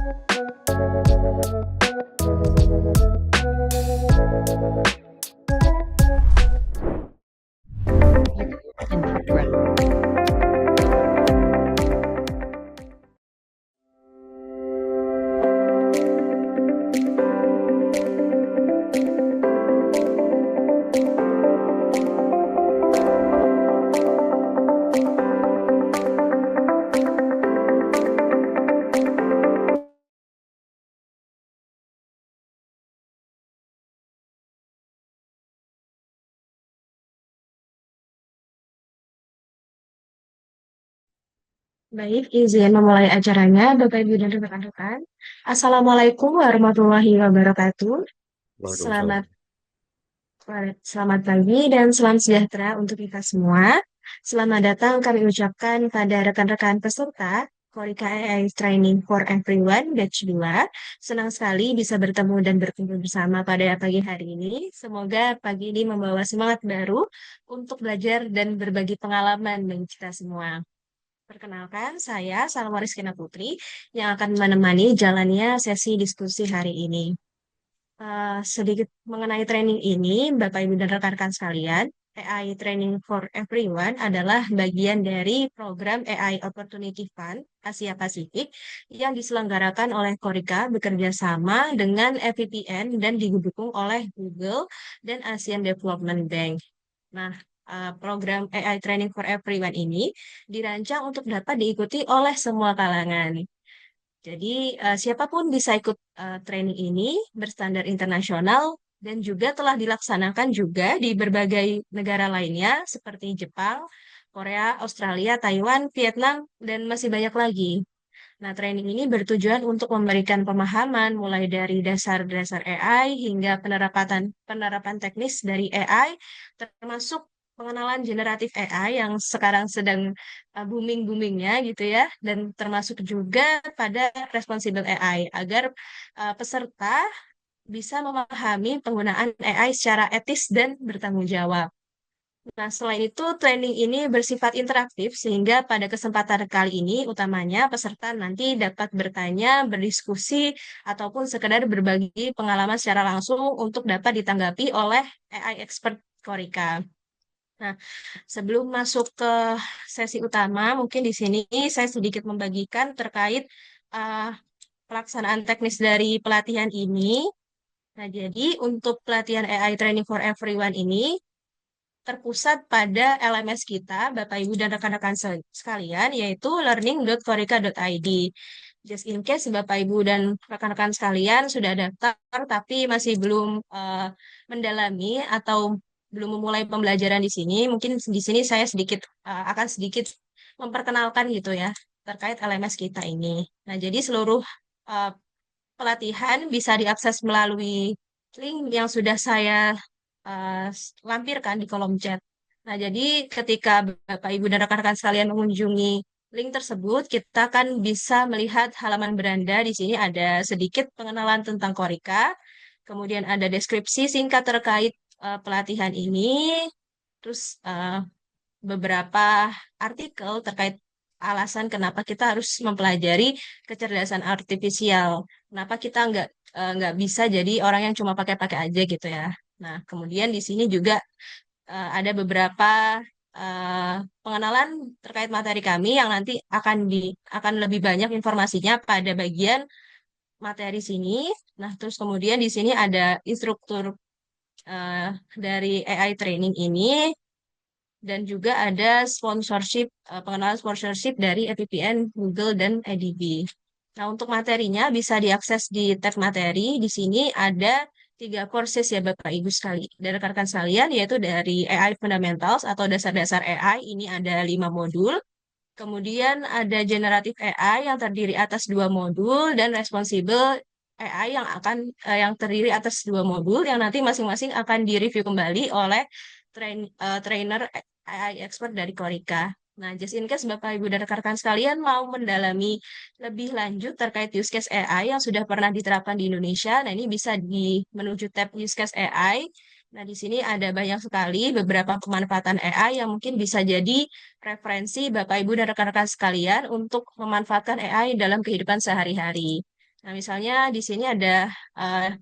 In progress. Baik, izin memulai acaranya, Bapak, Ibu, dan rekan-rekan. Assalamualaikum warahmatullahi wabarakatuh. Waalaikumsalam. Selamat, selamat pagi dan salam sejahtera untuk kita semua. Selamat datang kami ucapkan pada rekan-rekan peserta Korika AI Training for Everyone Batch 2. Senang sekali bisa bertemu dan berkumpul bersama pada pagi hari ini. Semoga pagi ini membawa semangat baru untuk belajar dan berbagi pengalaman bagi kita semua. Perkenalkan, saya Salma Rizkina Putri yang akan menemani jalannya sesi diskusi hari ini. Sedikit mengenai training ini, Bapak, Ibu, dan rekan-rekan sekalian, AI Training for Everyone adalah bagian dari program AI Opportunity Fund Asia Pasifik yang diselenggarakan oleh Korika bekerja sama dengan FPPN dan didukung oleh Google dan Asian Development Bank. Nah, program AI Training for Everyone ini dirancang untuk dapat diikuti oleh semua kalangan. Jadi, siapapun bisa ikut training ini berstandar internasional dan juga telah dilaksanakan juga di berbagai negara lainnya seperti Jepang, Korea, Australia, Taiwan, Vietnam, dan masih banyak lagi. Nah, training ini bertujuan untuk memberikan pemahaman mulai dari dasar-dasar AI hingga penerapan teknis dari AI, termasuk pengenalan generatif AI yang sekarang sedang booming-boomingnya gitu ya, dan termasuk juga pada responsible AI agar peserta bisa memahami penggunaan AI secara etis dan bertanggung jawab. Nah, selain itu, training ini bersifat interaktif sehingga pada kesempatan kali ini utamanya peserta nanti dapat bertanya, berdiskusi, ataupun sekedar berbagi pengalaman secara langsung untuk dapat ditanggapi oleh AI expert Korika. Nah, sebelum masuk ke sesi utama, mungkin di sini saya sedikit membagikan terkait uh, pelaksanaan teknis dari pelatihan ini. Nah, jadi untuk pelatihan AI Training for Everyone ini terpusat pada LMS kita, Bapak Ibu dan rekan-rekan sekalian, yaitu learning.korika.id. Just in case Bapak Ibu dan rekan-rekan sekalian sudah daftar tapi masih belum mendalami atau belum memulai pembelajaran di sini, mungkin di sini saya akan sedikit memperkenalkan gitu ya terkait LMS kita ini. Nah, jadi seluruh uh, pelatihan bisa diakses melalui link yang sudah saya lampirkan di kolom chat. Nah, jadi ketika Bapak, Ibu, dan rekan-rekan sekalian mengunjungi link tersebut, kita kan bisa melihat halaman beranda. Di sini ada sedikit pengenalan tentang Korika, kemudian ada deskripsi singkat terkait pelatihan ini, terus beberapa artikel terkait alasan kenapa kita harus mempelajari kecerdasan artifisial. Kenapa kita nggak bisa jadi orang yang cuma pakai-pakai aja gitu ya. Nah, kemudian di sini juga ada beberapa eh, pengenalan terkait materi kami yang nanti akan lebih banyak informasinya pada bagian materi sini. Nah, terus kemudian di sini ada instruktur eh, dari AI training ini dan juga ada pengenalan sponsorship dari FPPN, Google, dan ADB. Nah, untuk materinya bisa diakses di tab materi. Di sini ada tiga courses ya Bapak Ibu dan rekan-rekan sekalian, yaitu dari AI Fundamentals atau dasar-dasar AI, ini ada 5 modul. Kemudian ada Generative AI yang terdiri atas 2 modul dan Responsible AI yang terdiri atas 2 modul yang nanti masing-masing akan direview kembali oleh trainer AI expert dari Korika. Nah, just in case Bapak, Ibu, dan rekan-rekan sekalian mau mendalami lebih lanjut terkait use case AI yang sudah pernah diterapkan di Indonesia, nah ini bisa menuju tab use case AI. Nah, di sini ada banyak sekali beberapa pemanfaatan AI yang mungkin bisa jadi referensi Bapak, Ibu, dan rekan-rekan sekalian untuk memanfaatkan AI dalam kehidupan sehari-hari. Nah, misalnya di sini ada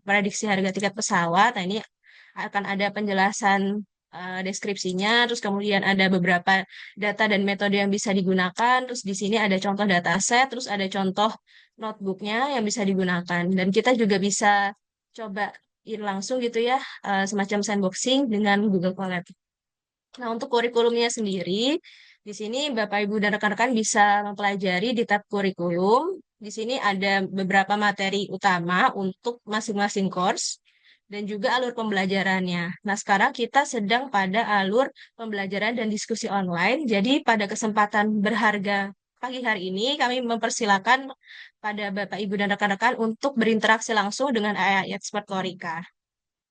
prediksi harga tiket pesawat. Nah, ini akan ada penjelasan deskripsinya, terus kemudian ada beberapa data dan metode yang bisa digunakan, terus di sini ada contoh dataset, terus ada contoh notebooknya yang bisa digunakan. Dan kita juga bisa coba langsung gitu ya, semacam sandboxing dengan Google Colab. Nah, untuk kurikulumnya sendiri, di sini Bapak, Ibu, dan rekan-rekan bisa mempelajari di tab kurikulum. Di sini ada beberapa materi utama untuk masing-masing course dan juga alur pembelajarannya. Nah, sekarang kita sedang pada alur pembelajaran dan diskusi online. Jadi, pada kesempatan berharga pagi hari ini, kami mempersilakan pada Bapak, Ibu, dan rekan-rekan untuk berinteraksi langsung dengan AI Expert Korika.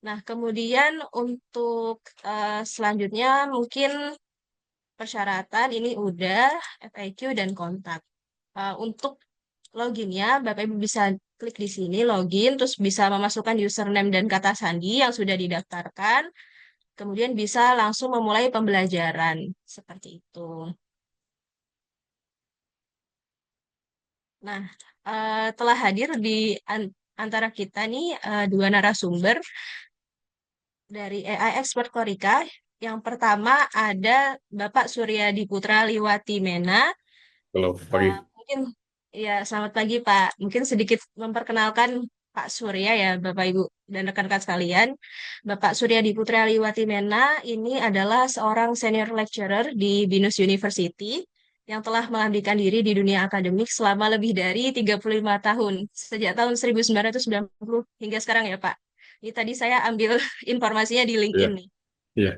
Nah, kemudian untuk selanjutnya mungkin persyaratan ini udah FAQ dan kontak. Untuk loginnya, Bapak Ibu bisa klik di sini login, terus bisa memasukkan username dan kata sandi yang sudah didaftarkan, kemudian bisa langsung memulai pembelajaran seperti itu. Nah, telah hadir di antara kita nih dua narasumber dari AI Expert Korika. Yang pertama ada Bapak Suryadi Putra Liwati Mena. Halo, pagi. Mungkin ya selamat pagi Pak. Mungkin sedikit memperkenalkan Pak Surya ya Bapak Ibu dan rekan-rekan sekalian. Bapak Suryadi Putra Liwati Mena ini adalah seorang senior lecturer di Binus University yang telah mengabdikan diri di dunia akademik selama lebih dari 35 tahun, sejak tahun 1990 hingga sekarang ya Pak. Ini tadi saya ambil informasinya di Iya, LinkedIn nih. iya.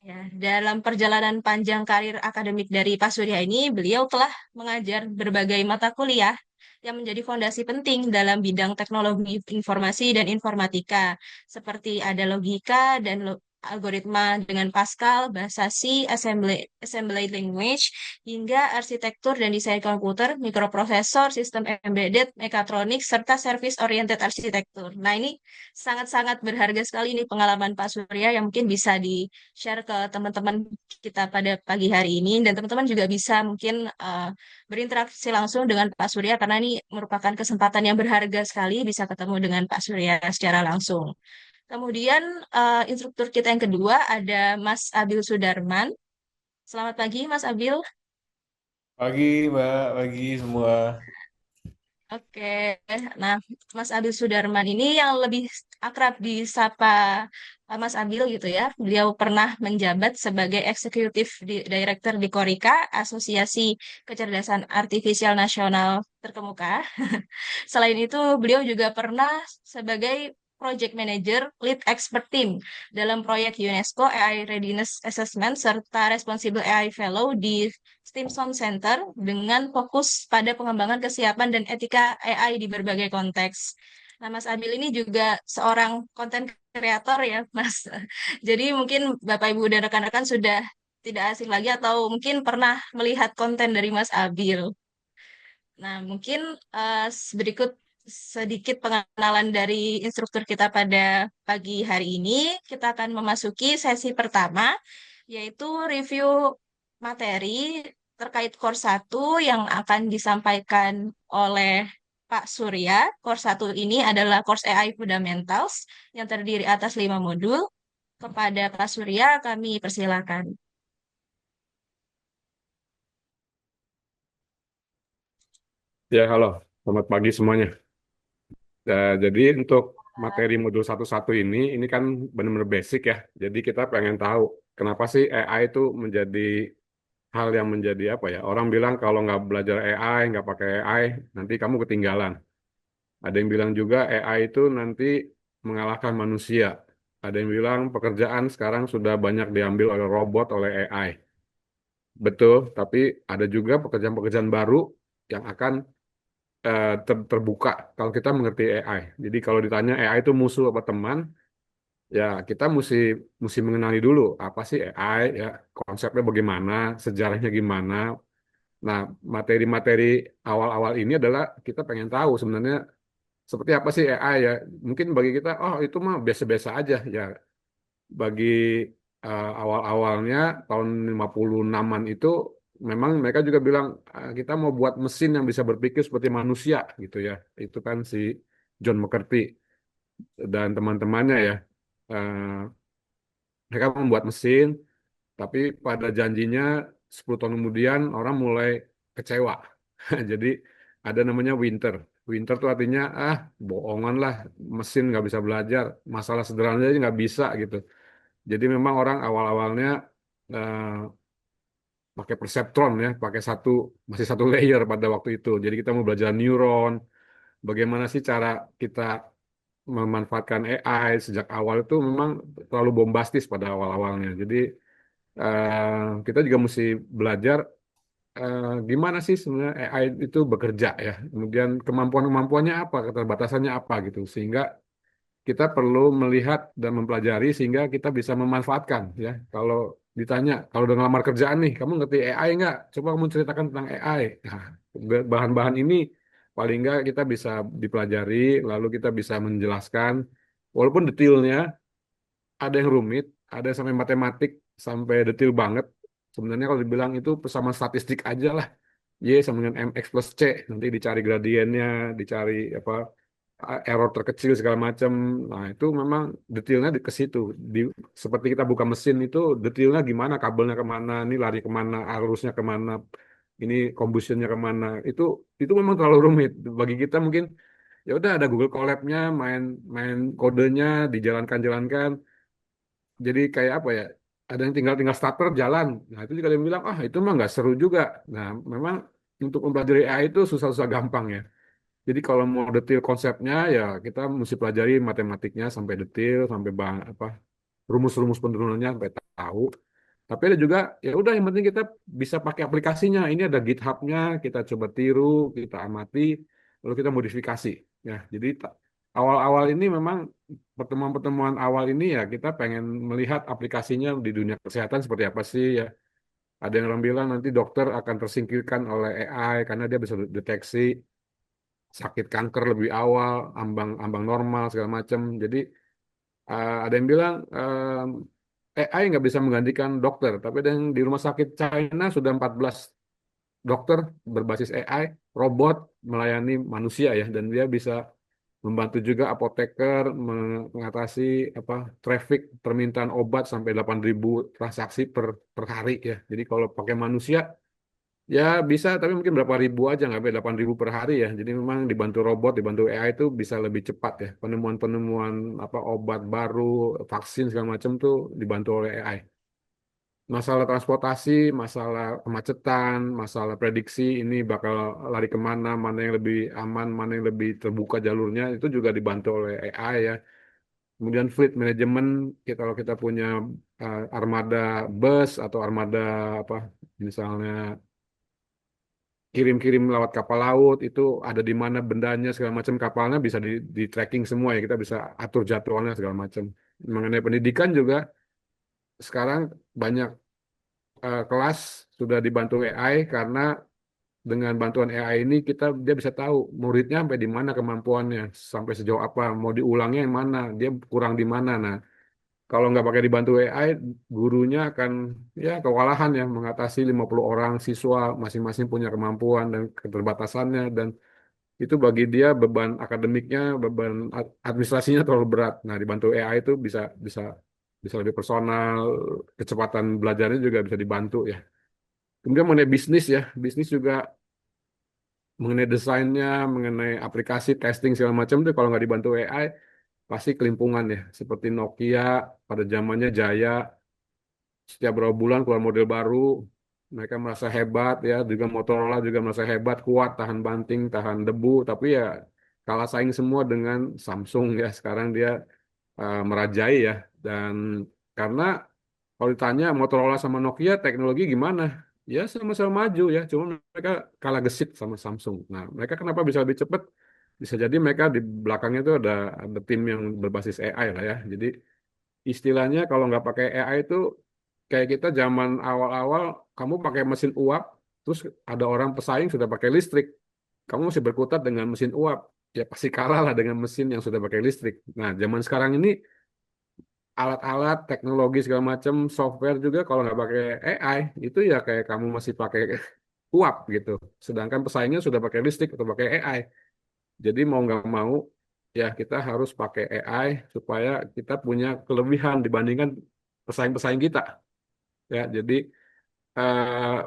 Ya, dalam perjalanan panjang karir akademik dari Pak Surya ini, beliau telah mengajar berbagai mata kuliah yang menjadi fondasi penting dalam bidang teknologi informasi dan informatika, seperti ada logika dan algoritma dengan Pascal, bahasa C, assembly language, hingga arsitektur dan desain komputer, mikroprosesor, sistem embedded, mekatronik, serta service oriented arsitektur. Nah, ini sangat-sangat berharga sekali nih pengalaman Pak Surya yang mungkin bisa di-share ke teman-teman kita pada pagi hari ini dan teman-teman juga bisa mungkin berinteraksi langsung dengan Pak Surya karena ini merupakan kesempatan yang berharga sekali bisa ketemu dengan Pak Surya secara langsung. Kemudian instruktur kita yang kedua ada Mas Abil Sudarman. Selamat pagi Mas Abil. Pagi, Mbak. Pagi semua. Oke, nah Mas Abil Sudarman ini yang lebih akrab disapa Mas Abil gitu ya. Beliau pernah menjabat sebagai Eksekutif Director di Korika, Asosiasi Kecerdasan Artifisial Nasional Terkemuka. Selain itu, beliau juga pernah sebagai Project Manager Lead Expert Team dalam proyek UNESCO AI Readiness Assessment serta Responsible AI Fellow di Stimson Center dengan fokus pada pengembangan kesiapan dan etika AI di berbagai konteks. Nah, Mas Abil ini juga seorang konten kreator ya, Mas. Jadi mungkin Bapak Ibu dan rekan-rekan sudah tidak asing lagi atau mungkin pernah melihat konten dari Mas Abil. Nah, mungkin berikut sedikit pengenalan dari instruktur kita pada pagi hari ini. Kita akan memasuki sesi pertama, yaitu review materi terkait course 1 yang akan disampaikan oleh Pak Surya. Course 1 ini adalah course AI Fundamentals yang terdiri atas 5 modul. Kepada Pak Surya, kami persilakan. Ya, halo. Selamat pagi semuanya. Jadi untuk materi modul 1.1 ini kan benar-benar basic ya. Jadi kita pengen tahu kenapa sih AI itu menjadi hal yang menjadi apa ya? Orang bilang kalau nggak belajar AI, nggak pakai AI, nanti kamu ketinggalan. Ada yang bilang juga AI itu nanti mengalahkan manusia. Ada yang bilang pekerjaan sekarang sudah banyak diambil oleh robot, oleh AI. Betul, tapi ada juga pekerjaan-pekerjaan baru yang akan terbuka kalau kita mengerti AI. Jadi kalau ditanya AI itu musuh apa teman, ya kita mesti mesti mengenali dulu apa sih AI, ya konsepnya bagaimana, sejarahnya gimana. Nah, materi-materi awal-awal ini adalah kita pengen tahu sebenarnya seperti apa sih AI ya. Mungkin bagi kita, oh itu mah biasa-biasa aja ya. Bagi awal-awalnya tahun 56-an itu memang mereka juga bilang kita mau buat mesin yang bisa berpikir seperti manusia gitu ya. Itu kan si John McCarthy dan teman-temannya ya. Eh, Mereka membuat mesin, tapi pada janjinya 10 tahun kemudian orang mulai kecewa. Jadi ada namanya winter. Winter tuh artinya bohongan lah, mesin nggak bisa belajar, masalah sederhana aja nggak bisa gitu. Jadi memang orang awal-awalnya eh, pakai perseptron ya, pakai masih satu layer pada waktu itu. Jadi kita mau belajar neuron, bagaimana sih cara kita memanfaatkan AI sejak awal itu memang terlalu bombastis pada awal-awalnya. Jadi kita juga mesti belajar gimana sih sebenarnya AI itu bekerja ya. Kemudian kemampuan-kemampuannya apa, keterbatasannya apa gitu. Sehingga kita perlu melihat dan mempelajari sehingga kita bisa memanfaatkan ya. Kalau ditanya, kalau udah ngelamar kerjaan nih, kamu ngerti AI nggak? Coba kamu ceritakan tentang AI. Nah, bahan-bahan ini paling nggak kita bisa dipelajari, lalu kita bisa menjelaskan, walaupun detailnya ada yang rumit, ada yang sampai matematik, sampai detail banget. Sebenarnya kalau dibilang itu persamaan statistik aja lah. Y sama dengan MX plus C, nanti dicari gradiennya, dicari apa error terkecil segala macam. Nah, itu memang detailnya ke situ. Di, seperti kita buka mesin itu detailnya gimana, kabelnya kemana, ini lari kemana, arusnya kemana, ini combustionnya kemana. Itu memang terlalu rumit. Bagi kita mungkin ya udah ada Google Colab-nya, main main kodenya, dijalankan-jalankan. Jadi kayak apa ya? Ada yang tinggal tinggal starter jalan. Nah, itu juga ada yang bilang, itu mah nggak seru juga. Nah, memang untuk mempelajari AI itu susah-susah gampang ya. Jadi kalau mau detail konsepnya ya kita mesti pelajari matematiknya sampai detail, sampai apa rumus-rumus penurunannya sampai tahu. Tapi ada juga ya udah yang penting kita bisa pakai aplikasinya. Ini ada GitHub-nya, kita coba tiru, kita amati, lalu kita modifikasi. Ya, jadi awal-awal ini memang pertemuan-pertemuan awal ini ya kita pengen melihat aplikasinya di dunia kesehatan seperti apa sih ya. Ada yang orang bilang nanti dokter akan tersingkirkan oleh AI karena dia bisa deteksi sakit kanker lebih awal, ambang normal segala macam. Jadi ada yang bilang AI nggak bisa menggantikan dokter, tapi ada yang di rumah sakit China sudah 14 dokter berbasis AI, robot melayani manusia ya, dan dia bisa membantu juga apoteker mengatasi apa traffic permintaan obat sampai 8.000 transaksi per hari ya. Jadi kalau pakai manusia ya bisa, tapi mungkin berapa ribu aja, nggak sampai 8.000 per hari ya. Jadi memang dibantu robot, dibantu AI itu bisa lebih cepat ya. Penemuan-penemuan apa obat baru, vaksin segala macam tuh dibantu oleh AI. Masalah transportasi, masalah kemacetan, masalah prediksi ini bakal lari kemana, mana yang lebih aman, mana yang lebih terbuka jalurnya, itu juga dibantu oleh AI ya. Kemudian fleet management, kalau kita punya armada bus atau armada apa, misalnya kirim-kirim lewat kapal laut itu ada di mana bendanya segala macam kapalnya bisa di tracking semua ya kita bisa atur jadwalnya segala macam. Mengenai pendidikan juga sekarang banyak kelas sudah dibantu AI karena dengan bantuan AI ini dia bisa tahu muridnya sampai di mana kemampuannya sampai sejauh apa mau diulangnya yang mana dia kurang di mana. Nah, kalau nggak pakai dibantu AI, gurunya akan ya kewalahan ya mengatasi 50 orang siswa masing-masing punya kemampuan dan keterbatasannya dan itu bagi dia beban akademiknya, beban administrasinya terlalu berat. Nah, dibantu AI itu bisa bisa bisa lebih personal, kecepatan belajarnya juga bisa dibantu ya. Kemudian mengenai bisnis ya, bisnis juga mengenai desainnya, mengenai aplikasi testing segala macam itu kalau nggak dibantu AI pasti kelimpungan ya. Seperti Nokia pada zamannya Jaya, setiap berapa bulan keluar model baru, mereka merasa hebat ya, juga Motorola juga merasa hebat, kuat, tahan banting, tahan debu, tapi ya kalah saing semua dengan Samsung ya. Sekarang dia merajai ya, dan karena kalau ditanya Motorola sama Nokia teknologi gimana? Ya sama-sama maju ya, cuma mereka kalah gesit sama Samsung. Nah, mereka kenapa bisa lebih cepat? Bisa jadi mereka di belakangnya itu ada tim yang berbasis AI lah ya. Jadi istilahnya kalau nggak pakai AI itu kayak kita zaman awal-awal kamu pakai mesin uap, terus ada orang pesaing sudah pakai listrik, kamu masih berkutat dengan mesin uap, ya pasti kalah lah dengan mesin yang sudah pakai listrik. Nah, zaman sekarang ini alat-alat, teknologi segala macam, software juga kalau nggak pakai AI itu ya kayak kamu masih pakai uap gitu. Sedangkan pesaingnya sudah pakai listrik atau pakai AI. Jadi mau nggak mau ya kita harus pakai AI supaya kita punya kelebihan dibandingkan pesaing-pesaing kita. Ya, jadi eh,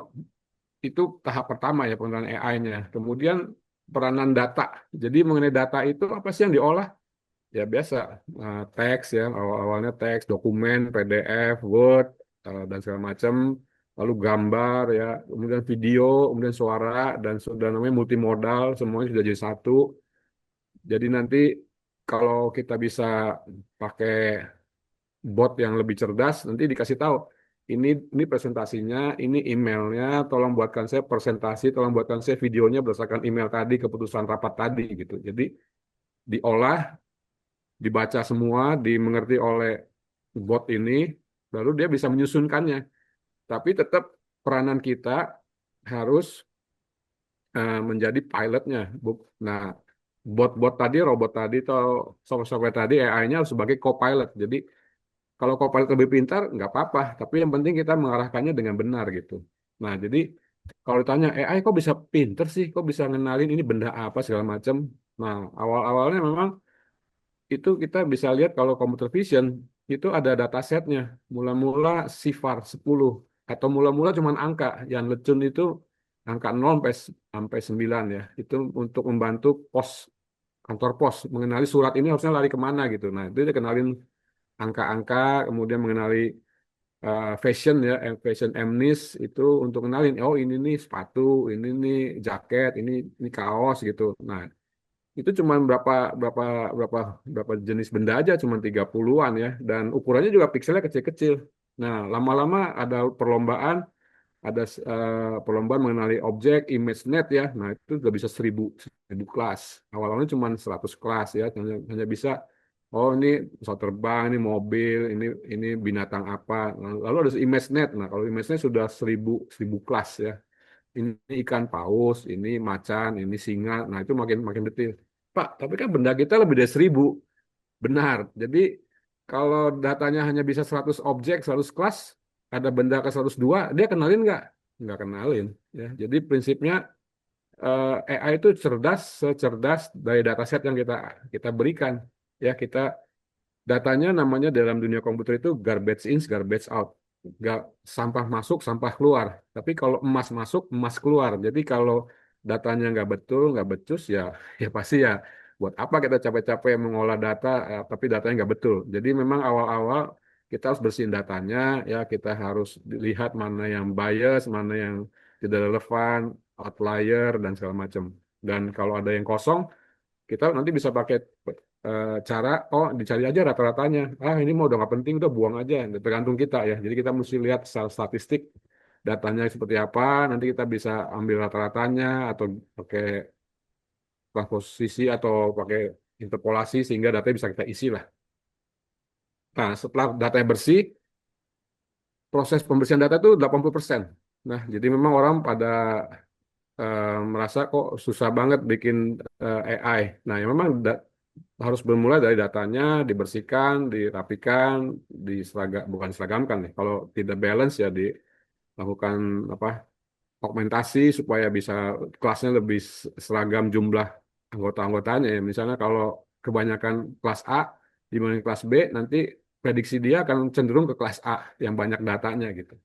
itu tahap pertama ya penggunaan AI-nya. Kemudian peranan data. Jadi mengenai data itu apa sih yang diolah? Ya biasa, teks ya, awal-awalnya teks, dokumen, PDF, Word, dan segala macam. Lalu gambar ya, kemudian video, kemudian suara, dan sudah namanya multimodal, semuanya sudah jadi satu. Jadi nanti kalau kita bisa pakai bot yang lebih cerdas, nanti dikasih tahu, ini presentasinya, ini emailnya, tolong buatkan saya presentasi, tolong buatkan saya videonya berdasarkan email tadi, keputusan rapat tadi gitu. Jadi diolah, dibaca semua, dimengerti oleh bot ini, lalu dia bisa menyusunkannya. Tapi tetap peranan kita harus menjadi pilotnya. Nah, bot-bot tadi, robot tadi, atau software tadi, AI-nya harus sebagai co-pilot. Jadi kalau co-pilot lebih pintar, nggak apa-apa. Tapi yang penting kita mengarahkannya dengan benar gitu. Nah, jadi kalau ditanya AI kok bisa pinter sih, kok bisa ngenalin ini benda apa segala macam. Nah, awal-awalnya memang itu kita bisa lihat kalau computer vision itu ada datasetnya. Mula-mula sifar 10 atau mula-mula cuma angka. Yang lecun itu angka 0 sampai 9 ya. Itu untuk membantu pos kantor pos mengenali surat ini harusnya lari kemana gitu. Nah, itu dia kenalin angka-angka, kemudian mengenali fashion ya, fashion MNIS itu untuk kenalin, oh ini nih sepatu, ini nih jaket, ini kaos gitu. Nah, itu cuma berapa berapa berapa berapa jenis benda aja, cuma 30-an ya, dan ukurannya juga pikselnya kecil-kecil. Nah, lama-lama ada perlombaan, ada perlombaan mengenali objek ImageNet ya. Nah, itu udah bisa 1000 kelas. Awal-awalnya cuma 100 kelas ya, hanya bisa oh ini pesawat terbang, ini mobil, ini binatang apa. Nah, lalu ada ImageNet. Nah, kalau ImageNet sudah 1000 kelas ya. Ini ikan paus, ini macan, ini singa. Nah, itu makin makin detail. Pak, tapi kan benda kita lebih dari 1000. Benar. Jadi kalau datanya hanya bisa 100 objek, 100 kelas, ada benda ke 102, dia kenalin nggak? Nggak kenalin. Ya. Jadi prinsipnya AI itu cerdas, secerdas dari dataset yang kita kita berikan. Ya, kita datanya namanya dalam dunia komputer itu garbage in, garbage out. Nggak, sampah masuk, sampah keluar. Tapi kalau emas masuk, emas keluar. Jadi kalau datanya nggak betul, nggak becus, ya ya pasti ya buat apa kita capek-capek mengolah data, tapi datanya nggak betul. Jadi memang awal-awal kita harus bersihin datanya, ya kita harus lihat mana yang bias, mana yang tidak relevan, outlier, dan segala macam. Dan kalau ada yang kosong, kita nanti bisa pakai cara oh dicari aja rata-ratanya, ini mau udah nggak penting udah buang aja, tergantung kita ya. Jadi kita mesti lihat secara statistik datanya seperti apa, nanti kita bisa ambil rata-ratanya atau pakai transposisi atau pakai interpolasi sehingga datanya bisa kita isi lah. Nah, setelah datanya bersih, proses pembersihan data itu 80%. Nah, jadi memang orang pada merasa kok susah banget bikin AI. Nah, ya memang harus bermula dari datanya, dibersihkan, dirapikan, bukan diseragamkan nih. Kalau tidak balance ya dilakukan apa augmentasi supaya bisa kelasnya lebih seragam jumlah anggota-anggotanya ya. Misalnya kalau kebanyakan kelas A dibanding kelas B, nanti prediksi dia akan cenderung ke kelas A yang banyak datanya gitu.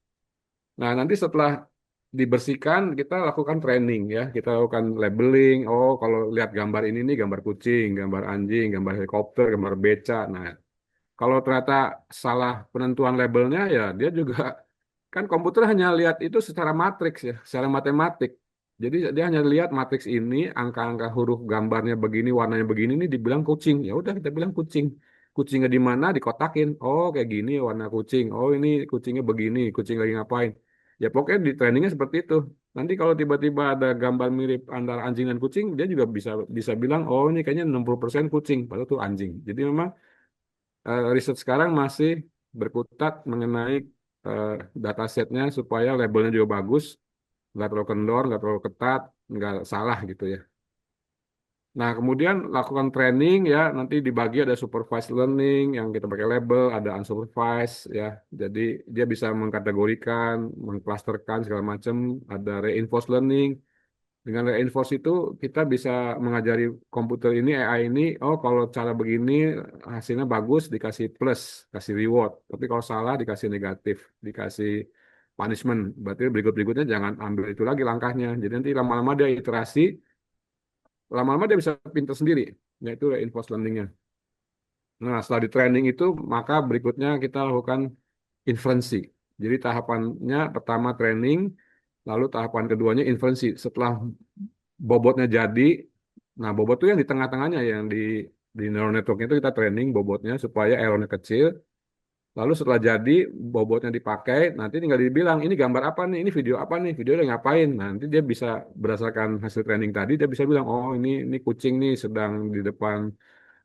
Nah, nanti setelah dibersihkan, kita lakukan training ya. Kita lakukan labeling. Oh, kalau lihat gambar ini nih, gambar kucing, gambar anjing, gambar helikopter, gambar beca. Nah, kalau ternyata salah penentuan labelnya, ya dia juga kan komputer hanya lihat itu secara matriks ya, secara matematik. Jadi dia hanya lihat matriks ini, angka-angka huruf gambarnya begini, warnanya begini, ini dibilang kucing. Ya udah kita bilang kucing. Kucingnya di mana dikotakin. Oh kayak gini warna kucing. Oh ini kucingnya begini, kucing lagi ngapain? Ya pokoknya di trainingnya seperti itu. Nanti kalau tiba-tiba ada gambar mirip antara anjing dan kucing, dia juga bisa bisa bilang, oh ini kayaknya 60% kucing, padahal itu anjing. Jadi memang riset sekarang masih berkutat mengenai eh, datasetnya supaya labelnya juga bagus, nggak terlalu kendor, nggak terlalu ketat, nggak salah gitu ya. Nah, kemudian lakukan training ya, nanti dibagi ada supervised learning yang kita pakai label, ada unsupervised ya. Jadi dia bisa mengkategorikan, mengklasterkan segala macam, ada reinforced learning. Dengan reinforce itu kita bisa mengajari komputer ini, AI ini, oh kalau cara begini hasilnya bagus dikasih plus, kasih reward. Tapi kalau salah dikasih negatif, dikasih punishment. Berarti berikut-berikutnya jangan ambil itu lagi langkahnya. Jadi nanti lama-lama dia iterasi, lama-lama dia bisa pintar sendiri. Yaitu reinforced learning-nya. Nah, setelah di training itu, maka berikutnya kita lakukan inferensi. Jadi tahapannya pertama training, lalu tahapan keduanya inferensi. Setelah bobotnya jadi, nah bobot itu yang di tengah-tengahnya, yang di neural network itu kita training bobotnya supaya errornya kecil. Lalu setelah jadi, bobotnya dipakai, nanti tinggal dibilang, ini gambar apa nih, ini video apa nih, video yang ngapain. Nah, nanti dia bisa berdasarkan hasil training tadi, dia bisa bilang, oh ini kucing nih sedang di depan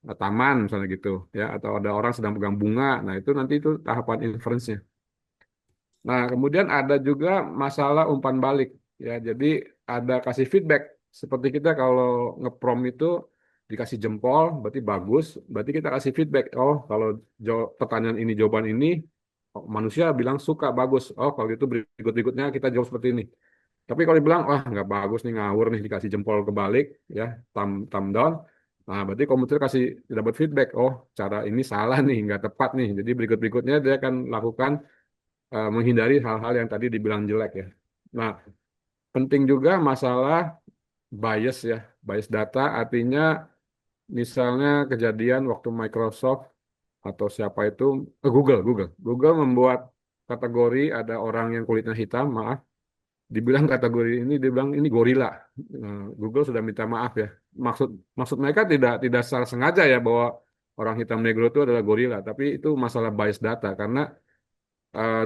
taman misalnya gitu ya, atau ada orang sedang pegang bunga. Nah itu nanti itu tahapan inference-nya. Nah kemudian ada juga masalah umpan balik ya, jadi ada kasih feedback seperti kita kalau ngeprom itu dikasih jempol berarti bagus, berarti kita kasih feedback, oh kalau pertanyaan ini jawaban ini, oh, manusia bilang suka bagus, oh kalau gitu berikut-berikutnya kita jawab seperti ini. Tapi kalau dibilang, wah nggak bagus nih, ngawur nih, dikasih jempol kebalik, ya, thumb down, nah berarti komputer kasih dapat feedback, oh cara ini salah nih, nggak tepat nih. Jadi berikut-berikutnya dia akan lakukan menghindari hal-hal yang tadi dibilang jelek ya. Nah, penting juga masalah bias ya, bias data artinya misalnya kejadian waktu Microsoft atau siapa itu, Google membuat kategori ada orang yang kulitnya hitam, maaf, dibilang kategori ini dibilang ini gorila. Google sudah minta maaf ya. Maksud maksud mereka tidak secara sengaja ya bahwa orang hitam negro itu adalah gorila, tapi itu masalah bias data karena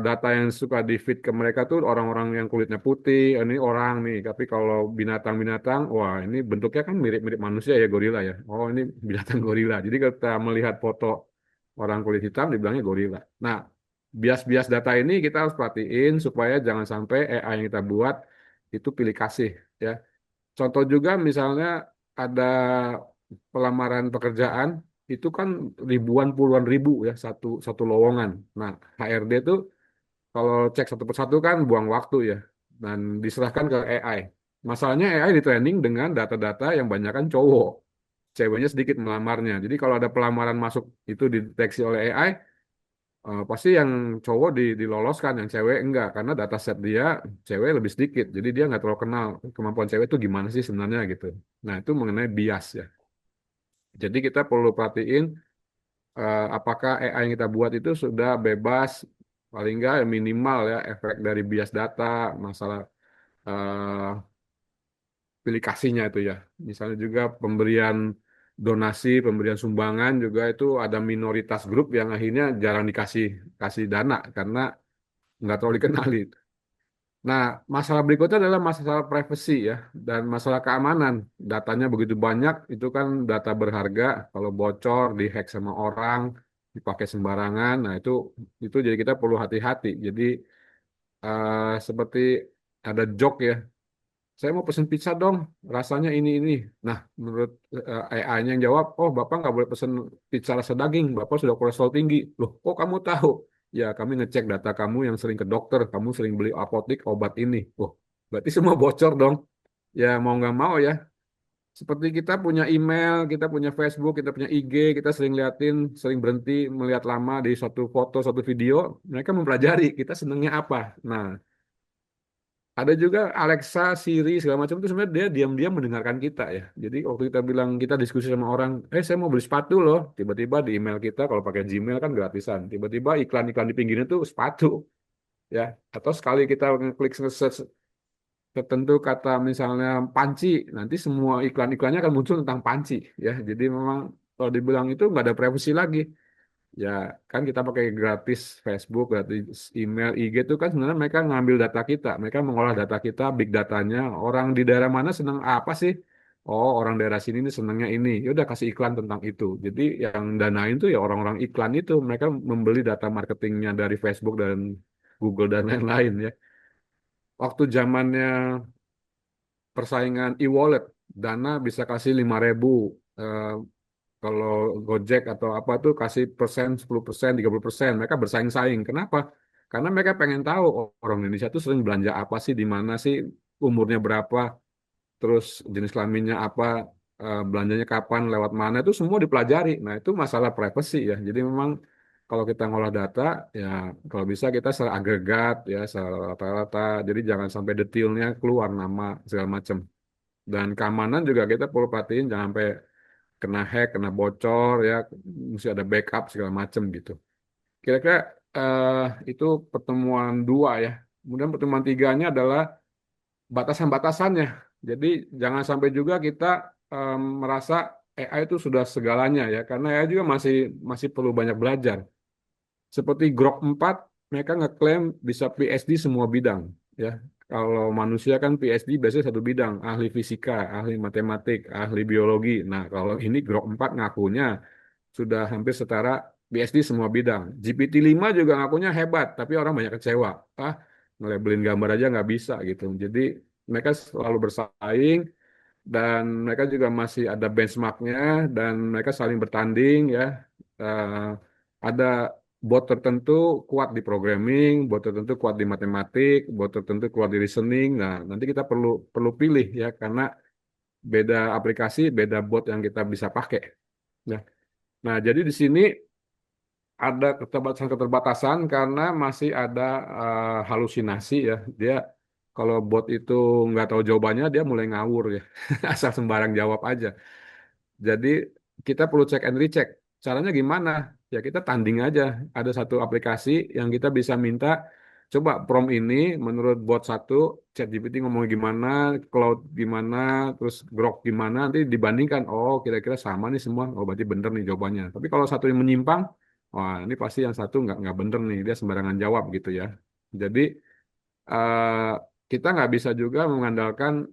data yang suka di feed ke mereka tuh orang-orang yang kulitnya putih, ini orang nih. Tapi kalau binatang-binatang, wah ini bentuknya kan mirip-mirip manusia ya gorila ya. Oh ini binatang gorila. Jadi kalau kita melihat foto orang kulit hitam dibilangnya gorila. Nah, bias-bias data ini kita harus perhatiin supaya jangan sampai AI yang kita buat itu pilih kasih ya. Contoh juga misalnya ada pelamaran pekerjaan itu kan ribuan puluhan ribu ya satu satu lowongan. Nah, HRD itu kalau cek satu persatu kan buang waktu ya dan diserahkan ke AI. Masalahnya AI di training dengan data-data yang banyak kan cowok, ceweknya sedikit melamarnya. Jadi kalau ada pelamaran masuk itu dideteksi oleh AI, pasti yang cowok diloloskan, yang cewek enggak karena dataset dia cewek lebih sedikit. Jadi dia nggak terlalu kenal kemampuan cewek itu gimana sih sebenarnya gitu. Nah itu mengenai bias ya. Jadi kita perlu perhatiin apakah AI yang kita buat itu sudah bebas, paling nggak ya minimal ya efek dari bias data, masalah eh, pilih kasihnya itu ya. Misalnya juga pemberian donasi, pemberian sumbangan juga itu ada minoritas grup yang akhirnya jarang dikasih kasih dana karena nggak terlalu dikenali. Nah, masalah berikutnya adalah masalah privasi ya dan masalah keamanan. Datanya begitu banyak, itu kan data berharga. Kalau bocor, dihack sama orang, dipakai sembarangan, nah itu jadi kita perlu hati-hati. Jadi seperti ada joke ya, saya mau pesen pizza dong, rasanya ini. Nah, menurut AI-nya yang jawab, oh Bapak nggak boleh pesen pizza rasa daging, Bapak sudah kolesterol tinggi. Loh, kok kamu tahu? Ya, kami ngecek data kamu yang sering ke dokter, kamu sering beli apotik obat ini. Oh, berarti semua bocor dong. Ya, mau nggak mau ya. Seperti kita punya email, kita punya Facebook, kita punya IG, kita sering liatin, sering berhenti melihat lama di suatu foto, suatu video, mereka mempelajari kita senangnya apa. Nah, ada juga Alexa, Siri, segala macam itu sebenarnya dia diam-diam mendengarkan kita ya. Jadi waktu kita bilang kita diskusi sama orang, saya mau beli sepatu loh. Tiba-tiba di email kita kalau pakai Gmail kan gratisan. Tiba-tiba iklan-iklan di pinggirnya tuh sepatu ya. Atau sekali kita ngeklik search tertentu kata misalnya panci, nanti semua iklan-iklannya akan muncul tentang panci ya. Jadi memang kalau dibilang itu nggak ada privasi lagi. Ya, kan kita pakai gratis Facebook, gratis email, IG itu kan sebenarnya mereka ngambil data kita, mereka mengolah data kita, big datanya, orang di daerah mana senang apa sih? Oh, orang daerah sini nih senangnya ini. Ya udah kasih iklan tentang itu. Jadi yang danain tuh ya orang-orang iklan itu, mereka membeli data marketingnya dari Facebook dan Google dan lain-lain ya. Waktu zamannya persaingan e-wallet, Dana bisa kasih 5.000. Eh, Kalau Gojek atau apa tuh kasih persen, 10%, 30%. Mereka bersaing-saing. Kenapa? Karena mereka pengen tahu orang Indonesia tuh sering belanja apa sih, di mana sih, umurnya berapa, terus jenis kelaminnya apa, belanjanya kapan, lewat mana, itu semua dipelajari. Nah, itu masalah privacy ya. Jadi memang kalau kita ngolah data, ya kalau bisa kita secara agregat ya, secara rata-rata. Jadi jangan sampai detailnya keluar nama segala macam. Dan keamanan juga kita perlu perhatiin, jangan sampai kena hack, kena bocor ya, mesti ada backup segala macam gitu. Kira-kira eh, itu pertemuan dua ya. Kemudian pertemuan tiganya adalah batasan-batasannya. Jadi jangan sampai juga kita merasa AI itu sudah segalanya ya, karena AI juga masih masih perlu banyak belajar. Seperti Grok 4, mereka ngeklaim bisa PhD semua bidang ya. Kalau manusia kan PhD biasanya satu bidang, ahli fisika, ahli matematik, ahli biologi. Nah, kalau ini Grok 4 ngakunya sudah hampir setara PhD semua bidang. GPT-5 juga ngakunya hebat, tapi orang banyak kecewa. Ah, ngelabelin gambar aja nggak bisa gitu. Jadi mereka selalu bersaing, dan mereka juga masih ada benchmarknya, dan mereka saling bertanding ya. Eh, ada bot tertentu kuat di programming, bot tertentu kuat di matematik, bot tertentu kuat di listening. Nah, nanti kita perlu perlu pilih ya, karena beda aplikasi, beda bot yang kita bisa pakai. Ya. Nah, jadi di sini ada keterbatasan-keterbatasan karena masih ada halusinasi ya. Dia kalau bot itu nggak tahu jawabannya, dia mulai ngawur ya, asal sembarang jawab aja. Jadi kita perlu cek and recheck. Caranya gimana? Ya kita tanding aja. Ada satu aplikasi yang kita bisa minta, coba prompt ini menurut bot satu, ChatGPT ngomong gimana, Cloud gimana, terus Grok gimana, nanti dibandingkan. Oh, kira-kira sama nih semua. Oh, berarti bener nih jawabannya. Tapi kalau satu yang menyimpang, wah ini pasti yang satu nggak bener nih. Dia sembarangan jawab gitu ya. Jadi eh, kita nggak bisa juga mengandalkan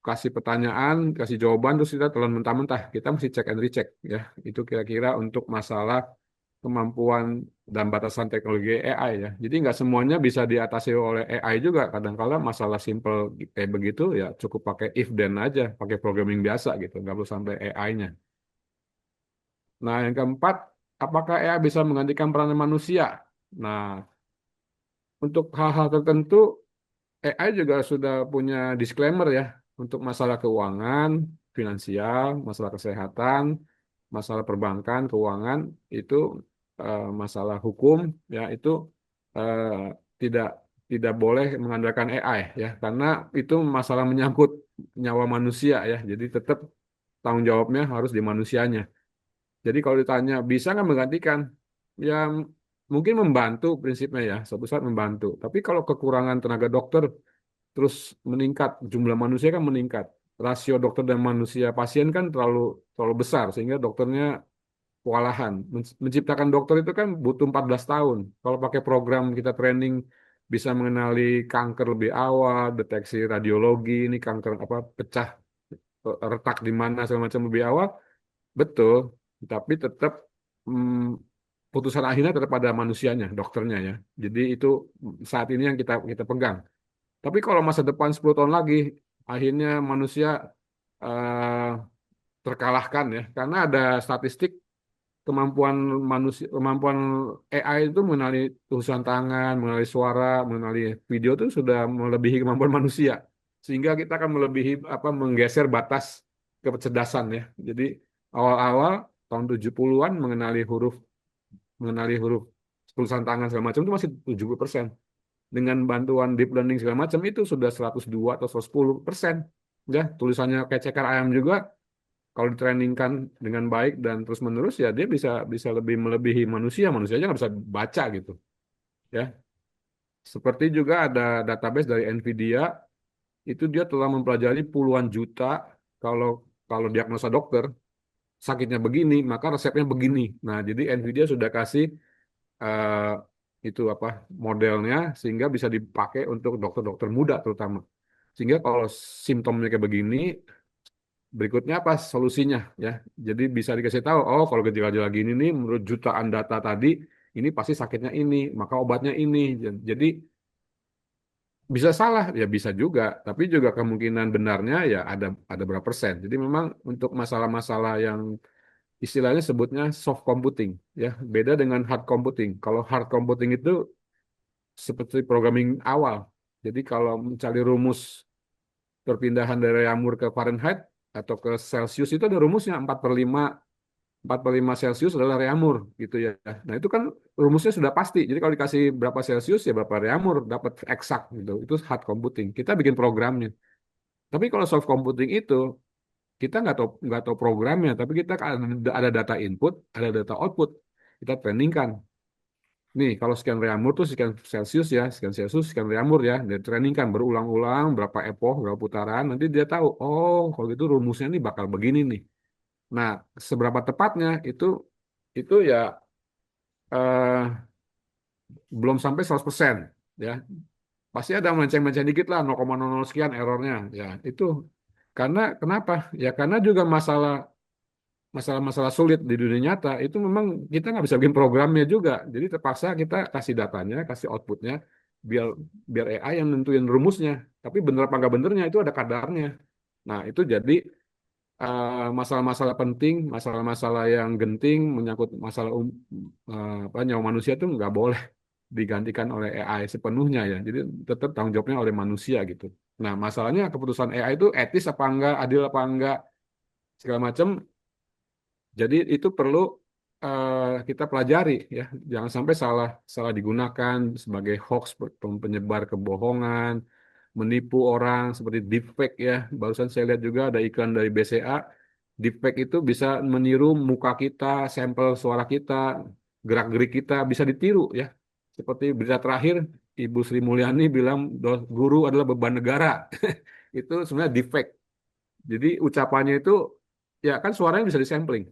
kasih pertanyaan, kasih jawaban, terus kita telan mentah-mentah. Kita mesti cek and recheck ya. Itu kira-kira untuk masalah kemampuan dan batasan teknologi AI ya. Jadi nggak semuanya bisa diatasi oleh AI juga. Kadang-kala masalah simple kayak begitu ya cukup pakai if then aja, pakai programming biasa gitu. Nggak perlu sampai AI-nya. Nah, yang keempat, apakah AI bisa menggantikan peran manusia? Nah, untuk hal-hal tertentu AI juga sudah punya disclaimer ya, untuk masalah keuangan, finansial, masalah kesehatan, masalah perbankan, keuangan itu, masalah hukum ya, itu eh, tidak tidak boleh mengandalkan AI ya, karena itu masalah menyangkut nyawa manusia ya. Jadi tetap tanggung jawabnya harus di manusianya. Jadi kalau ditanya bisa nggak menggantikan, ya mungkin membantu prinsipnya ya, suatu saat membantu. Tapi kalau kekurangan tenaga dokter terus meningkat, jumlah manusia kan meningkat, rasio dokter dan manusia pasien kan terlalu terlalu besar, sehingga dokternya kewalahan. Menciptakan dokter itu kan butuh 14 tahun. Kalau pakai program kita training bisa mengenali kanker lebih awal, deteksi radiologi, ini kanker apa, pecah, retak di mana segala macam lebih awal, betul. Tapi tetap putusan akhirnya tetap pada manusianya, dokternya ya. Jadi itu saat ini yang kita kita pegang. Tapi kalau masa depan 10 tahun lagi, akhirnya manusia eh, terkalahkan ya, karena ada statistik kemampuan manusia, kemampuan AI itu mengenali tulisan tangan, mengenali suara, mengenali video itu sudah melebihi kemampuan manusia. Sehingga kita akan melebihi apa, menggeser batas kecerdasan ya. Jadi awal-awal tahun 70-an mengenali huruf tulisan tangan segala macam itu masih 70%. Dengan bantuan deep learning segala macam itu sudah 102 atau 110%. Ya, tulisannya kayak ceker ayam juga, kalau ditrainingkan dengan baik dan terus menerus ya dia bisa bisa lebih melebihi manusia. Manusia aja nggak bisa baca gitu. Ya, seperti juga ada database dari Nvidia, itu dia telah mempelajari puluhan juta, kalau kalau diagnosa dokter sakitnya begini, maka resepnya begini. Nah, jadi Nvidia sudah kasih eh, itu apa, modelnya, sehingga bisa dipakai untuk dokter-dokter muda terutama. Sehingga kalau simptomnya kayak begini, berikutnya apa solusinya ya. Jadi bisa dikasih tahu, oh kalau gejala-gejala gini nih menurut jutaan data tadi, ini pasti sakitnya ini, maka obatnya ini. Jadi bisa salah, ya bisa juga, tapi juga kemungkinan benarnya ya ada berapa persen. Jadi memang untuk masalah-masalah yang istilahnya sebutnya soft computing, ya beda dengan hard computing. Kalau hard computing itu seperti programming awal. Jadi kalau mencari rumus perpindahan dari Yamur ke Fahrenheit atau ke Celsius itu ada rumusnya 4/5 Celsius adalah reamur gitu ya. Nah, itu kan rumusnya sudah pasti. Jadi kalau dikasih berapa Celsius ya berapa reamur dapat eksak gitu. Itu hard computing. Kita bikin programnya. Tapi kalau soft computing itu kita nggak tahu programnya, tapi kita ada data input, ada data output. Kita trainingkan. Nih, kalau sekian reamur tuh sekian Celsius ya, sekian Celsius, sekian reamur ya. Dan trainingkan berulang-ulang berapa epoch, berapa putaran. Nanti dia tahu, oh kalau gitu rumusnya nih bakal begini nih. Nah, seberapa tepatnya itu ya eh, belum sampai 100% ya. Pasti ada melenceng-melenceng dikit lah 0,00 sekian errornya ya. Itu karena kenapa? Ya karena juga masalah-masalah sulit di dunia nyata itu memang kita nggak bisa bikin programnya juga. Jadi terpaksa kita kasih datanya, kasih outputnya biar biar AI yang nentuin rumusnya. Tapi bener apa nggak benernya itu ada kadarnya. Nah, itu jadi masalah-masalah penting, masalah-masalah yang genting, menyangkut masalah nyawa manusia itu nggak boleh digantikan oleh AI sepenuhnya ya. Jadi tetap tanggung jawabnya oleh manusia gitu. Nah, masalahnya keputusan AI itu etis apa enggak, adil apa enggak, segala macam. Jadi itu perlu kita pelajari ya. Jangan sampai salah salah digunakan sebagai hoax, penyebar kebohongan, menipu orang seperti deepfake ya. Barusan saya lihat juga ada iklan dari BCA. Deepfake itu bisa meniru muka kita, sampel suara kita, gerak-gerik kita bisa ditiru ya. Seperti berita terakhir, Ibu Sri Mulyani bilang guru adalah beban negara. Itu sebenarnya deepfake. Jadi ucapannya itu ya kan suaranya bisa disampling.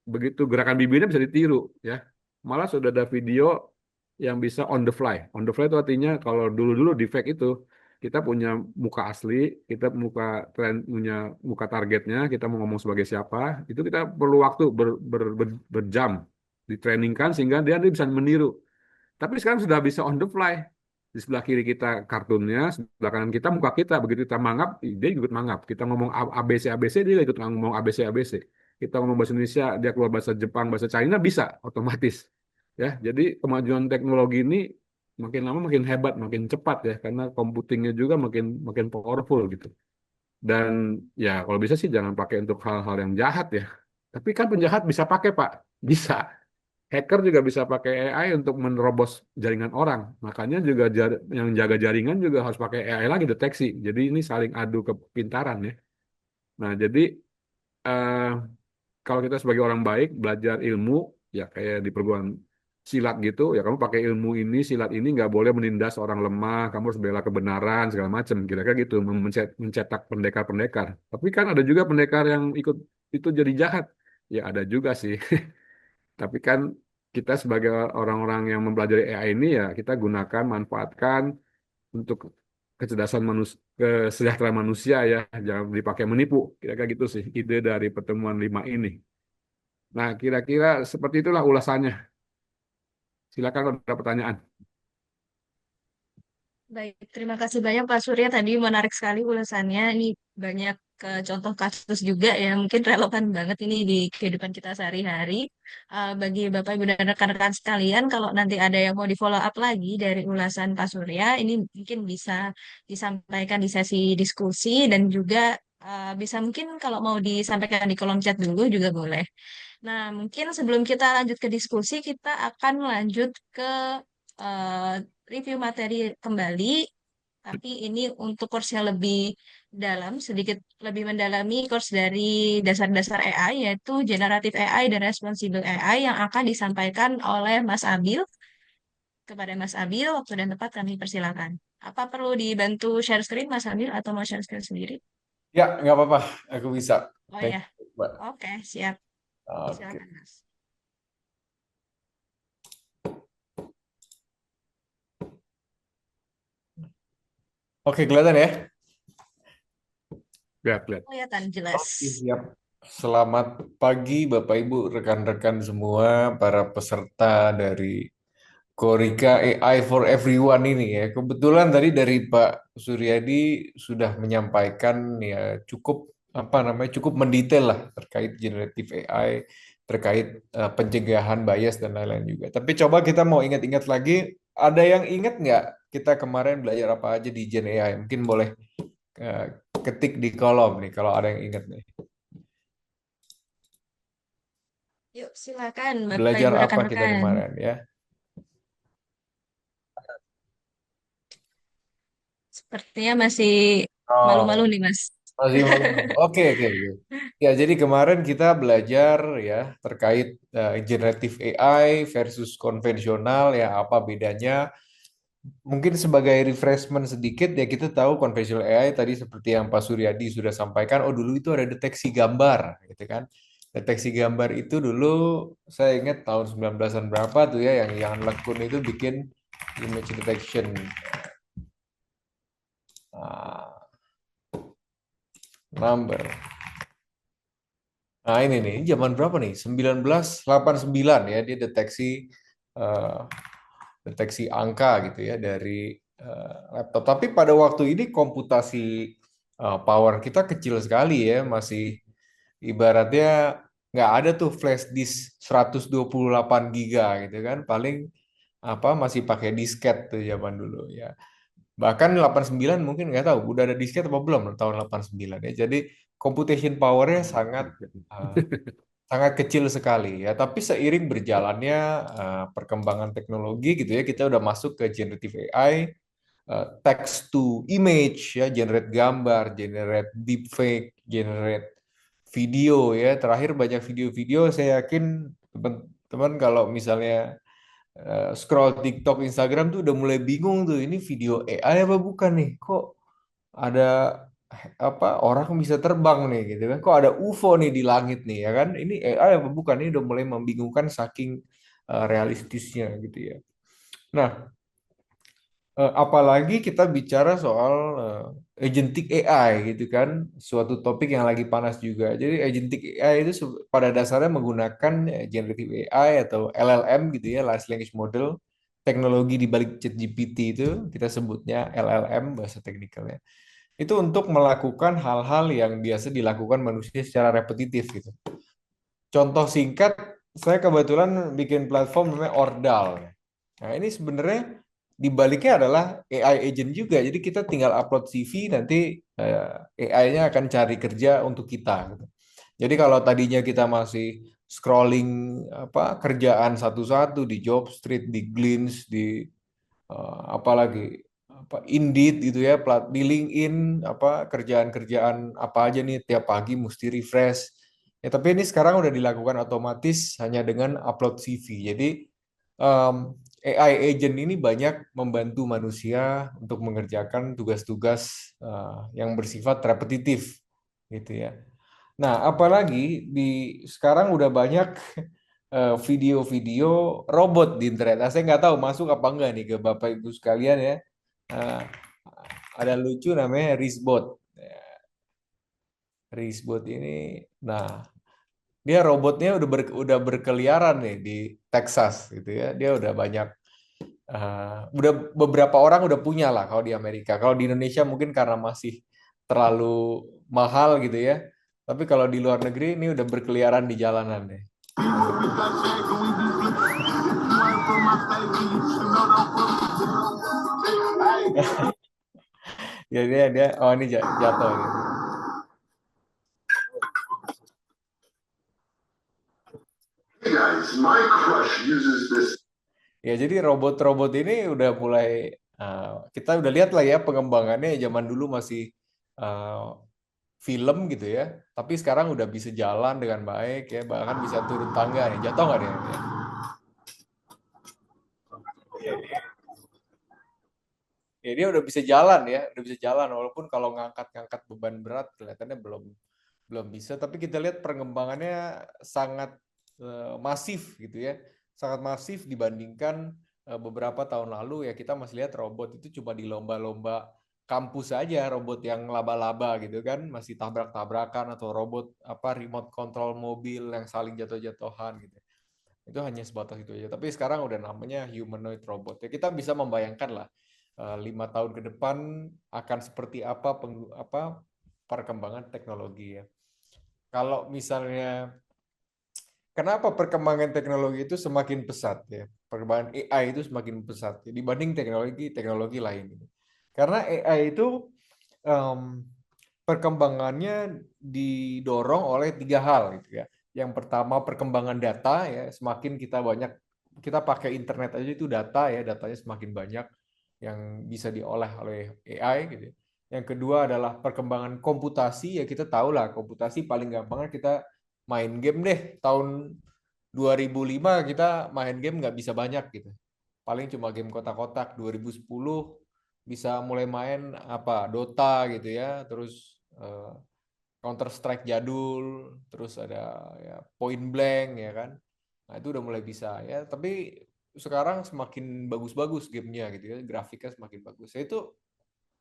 Begitu gerakan bibirnya bisa ditiru ya. Malah sudah ada video yang bisa on the fly. On the fly itu artinya kalau dulu-dulu di fake itu kita punya muka asli, kita punya muka targetnya, kita mau ngomong sebagai siapa, itu kita perlu waktu berjam ditrainingkan sehingga dia bisa meniru. Tapi sekarang sudah bisa on the fly. Di sebelah kiri kita kartunnya, sebelah kanan kita muka kita. Begitu kita mangap, dia ikut mangap. Kita ngomong ABC ABC, dia ikut ngomong ABC ABC. Kita ngomong bahasa Indonesia, dia keluar bahasa Jepang, bahasa China bisa otomatis. Ya, jadi kemajuan teknologi ini makin lama makin hebat, makin cepat ya, karena computingnya juga makin makin powerful gitu. Dan ya kalau bisa sih jangan pakai untuk hal-hal yang jahat ya. Tapi kan penjahat bisa pakai Pak, bisa. Hacker juga bisa pakai AI untuk menerobos jaringan orang. Makanya juga yang jaga jaringan juga harus pakai AI lagi deteksi. Jadi ini saling adu kepintaran ya. Nah, jadi eh, kalau kita sebagai orang baik belajar ilmu ya kayak di perguruan silat gitu, ya kamu pakai ilmu ini silat ini nggak boleh menindas orang lemah, kamu harus bela kebenaran segala macam. Kira-kira gitu mencetak pendekar-pendekar. Tapi kan ada juga pendekar yang ikut itu jadi jahat. Ya ada juga sih. Tapi kan kita sebagai orang-orang yang mempelajari AI ini ya kita gunakan, manfaatkan untuk kecerdasan manusia, kesejahteraan manusia ya, jangan dipakai menipu. Kira-kira gitu sih ide dari pertemuan 5 ini. Nah, kira-kira seperti itulah ulasannya. Silakan kalau ada pertanyaan. Baik, terima kasih banyak Pak Surya. Tadi menarik sekali ulasannya. Ini banyak contoh kasus juga ya, mungkin relevan banget ini di kehidupan kita sehari-hari. Bagi Bapak Ibu dan rekan-rekan sekalian, kalau nanti ada yang mau di-follow up lagi dari ulasan Pak Surya, ini mungkin bisa disampaikan di sesi diskusi dan juga bisa mungkin kalau mau disampaikan di kolom chat dulu juga boleh. Nah, mungkin sebelum kita lanjut ke diskusi, kita akan lanjut ke eh, review materi kembali, tapi ini untuk course yang lebih dalam, sedikit lebih mendalami course dari dasar-dasar AI, yaitu Generative AI dan Responsible AI yang akan disampaikan oleh Mas Abil. Kepada Mas Abil, waktu dan tempat kami persilakan. Apa perlu dibantu share screen, Mas Abil, atau mau share screen sendiri? Ya, nggak apa-apa. Aku bisa. Oh Thank ya, you, Mbak. oke, siap. Oke. Silakan, Mas. Oke, kelihatan ya? Lihat. Kelihatan jelas. Oke, siap. Selamat pagi, Bapak Ibu, rekan-rekan semua, para peserta dari Korika AI for Everyone ini ya. Kebetulan tadi dari Pak Suryadi sudah menyampaikan ya cukup mendetail lah terkait generative AI, terkait pencegahan bias dan lain-lain juga. Tapi coba kita mau ingat-ingat lagi, ada yang ingat nggak kita kemarin belajar apa aja di Gen AI? Mungkin boleh eh, ketik di kolom nih kalau ada yang ingat nih. Yuk, silakan Bapak Belajar Ibu apa kita rekan-rekan. kemarin ya? Sepertinya masih malu-malu Oh. nih, Mas. Masih malu. Oke, oke, oke. Ya, jadi kemarin kita belajar ya terkait generative AI versus konvensional ya apa bedanya. Mungkin sebagai refreshment sedikit ya kita tahu konvensional AI tadi seperti yang Pak Suryadi sudah sampaikan, oh dulu itu ada deteksi gambar gitu kan. Deteksi gambar itu dulu saya ingat tahun 19-an berapa tuh ya yang Lekun itu bikin image detection. Ah, number. Nah ini nih, zaman berapa nih? 1989 ya, dia eh, deteksi angka gitu ya dari laptop. Tapi pada waktu ini komputasi power kita kecil sekali ya, masih ibaratnya nggak ada tuh flash disk 128 giga gitu kan. Paling masih pakai disket tuh zaman dulu ya. Bahkan 89 mungkin nggak tahu, udah ada disket apa belum tahun 89 ya. Jadi computation powernya uh, sangat kecil sekali ya. Tapi seiring berjalannya perkembangan teknologi gitu ya, kita udah masuk ke generative AI, text to image ya, generate gambar, generate deepfake, generate video ya. Terakhir banyak video-video, saya yakin teman-teman kalau misalnya scroll TikTok, Instagram tuh udah mulai bingung tuh ini video AI apa bukan nih? Kok ada orang bisa terbang nih gitu kan? Kok ada UFO nih di langit nih ya kan? Ini AI apa bukan? Ini udah mulai membingungkan saking realistisnya gitu ya. Nah, apalagi kita bicara soal agentic AI gitu kan, suatu topik yang lagi panas juga. Jadi agentic AI itu pada dasarnya menggunakan generative AI atau LLM gitu ya, large language model, teknologi di balik ChatGPT itu kita sebutnya LLM bahasa teknikalnya. Itu untuk melakukan hal-hal yang biasa dilakukan manusia secara repetitif gitu. Contoh singkat, saya kebetulan bikin platform namanya Ordal. Nah, ini sebenarnya di baliknya adalah AI agent juga. Jadi kita tinggal upload CV, nanti AI-nya akan cari kerja untuk kita, gitu. Jadi kalau tadinya kita masih scrolling kerjaan satu-satu di Jobstreet, di Glints, di apalagi Indeed gitu ya, di LinkedIn kerjaan-kerjaan apa aja nih tiap pagi mesti refresh. Ya, tapi ini sekarang udah dilakukan otomatis hanya dengan upload CV. Jadi AI agent ini banyak membantu manusia untuk mengerjakan tugas-tugas yang bersifat repetitif gitu ya. Nah, apalagi sekarang udah banyak video-video robot di internet. Nah, saya nggak tahu masuk apa enggak nih ke Bapak Ibu sekalian ya. Eh, ada lucu namanya Rizbot. Rizbot ini, nah dia robotnya udah berkeliaran nih di Texas gitu ya. Dia udah banyak, udah beberapa orang udah punya lah kalau di Amerika. Kalau di Indonesia mungkin karena masih terlalu mahal gitu ya. Tapi kalau di luar negeri ini udah berkeliaran di jalanan deh. Ya dia oh ini jatuh nih. Hey guys, my crush uses this. Ya jadi robot-robot ini udah mulai kita udah lihat lah ya pengembangannya. Zaman dulu masih film gitu ya, tapi sekarang udah bisa jalan dengan baik ya, bahkan bisa turun tangga nih. Jatuh nggak dia? Ya dia udah bisa jalan ya, udah bisa jalan walaupun kalau ngangkat-ngangkat beban berat kelihatannya belum belum bisa, tapi kita lihat perkembangannya sangat masif gitu ya, sangat masif dibandingkan beberapa tahun lalu ya. Kita masih lihat robot itu cuma di lomba-lomba kampus saja, robot yang laba-laba gitu kan, masih tabrak-tabrakan, atau robot remote control mobil yang saling jatuh-jatuhan gitu. Itu hanya sebatas itu aja. Tapi sekarang udah namanya humanoid robot. Ya kita bisa membayangkan lah 5 tahun ke depan akan seperti apa perkembangan teknologi ya. Kalau misalnya kenapa perkembangan teknologi itu semakin pesat ya? Perkembangan AI itu semakin pesat ya, dibanding teknologi lain. Karena AI itu em, perkembangannya didorong oleh 3 hal gitu ya. Yang pertama perkembangan data ya, semakin kita pakai internet aja itu data ya, datanya semakin banyak yang bisa diolah oleh AI gitu ya. Yang kedua adalah perkembangan komputasi ya, kita tahu lah komputasi paling gampangnya kita main game deh. Tahun 2005 kita main game nggak bisa banyak gitu. Paling cuma game kotak-kotak. 2010 bisa mulai main Dota gitu ya, terus Counter Strike jadul, terus ada ya Point Blank ya kan. Nah, itu udah mulai bisa ya, tapi sekarang semakin bagus-bagus gamenya gitu ya, grafiknya semakin bagus. Ya, itu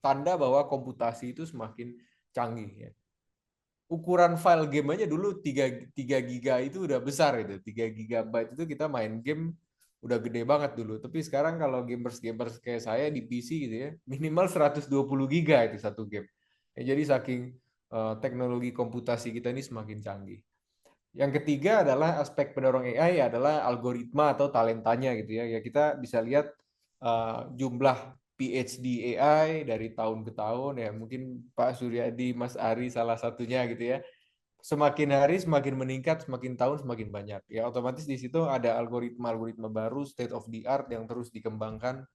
tanda bahwa komputasi itu semakin canggih ya. Ukuran file game aja dulu 3 giga itu udah besar itu. 3 gigabyte itu kita main game udah gede banget dulu. Tapi sekarang kalau gamers-gamers kayak saya di PC gitu ya, minimal 120 giga itu satu game. Ya, jadi saking teknologi komputasi kita ini semakin canggih. Yang ketiga adalah aspek pendorong AI adalah algoritma atau talentanya gitu ya. Ya kita bisa lihat jumlah PhD AI dari tahun ke tahun ya. Mungkin Pak Suryadi, Mas Ari salah satunya gitu ya. Semakin hari semakin meningkat, semakin tahun semakin banyak. Ya otomatis di situ ada algoritma-algoritma baru state of the art yang terus dikembangkan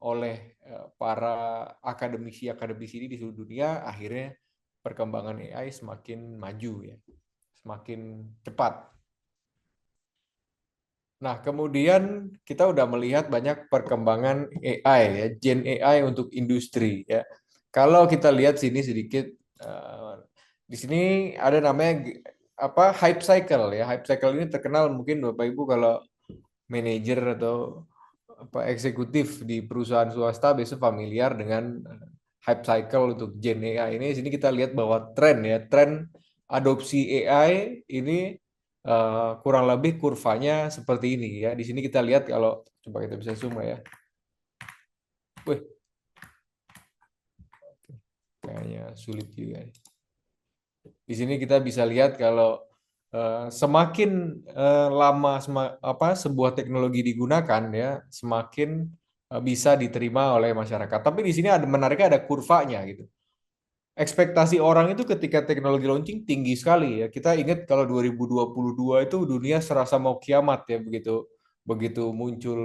oleh para akademisi-akademisi ini di seluruh dunia. Akhirnya perkembangan AI semakin maju ya, semakin cepat. Nah, kemudian kita udah melihat banyak perkembangan AI ya, Gen AI untuk industri ya. Kalau kita lihat sini sedikit, di sini ada namanya hype cycle ya. Hype cycle ini terkenal mungkin Bapak Ibu kalau manajer atau eksekutif di perusahaan swasta biasa familiar dengan hype cycle untuk Gen AI ini. Sini kita lihat bahwa tren adopsi AI ini kurang lebih kurvanya seperti ini ya. Di sini kita lihat kalau coba kita bisa zoom ya. Wih, kayaknya sulit juga. Di sini kita bisa lihat kalau semakin lama sebuah teknologi digunakan ya, semakin bisa diterima oleh masyarakat. Tapi di sini menariknya ada kurvanya gitu. Ekspektasi orang itu ketika teknologi launching tinggi sekali ya. Kita ingat kalau 2022 itu dunia serasa mau kiamat ya, begitu muncul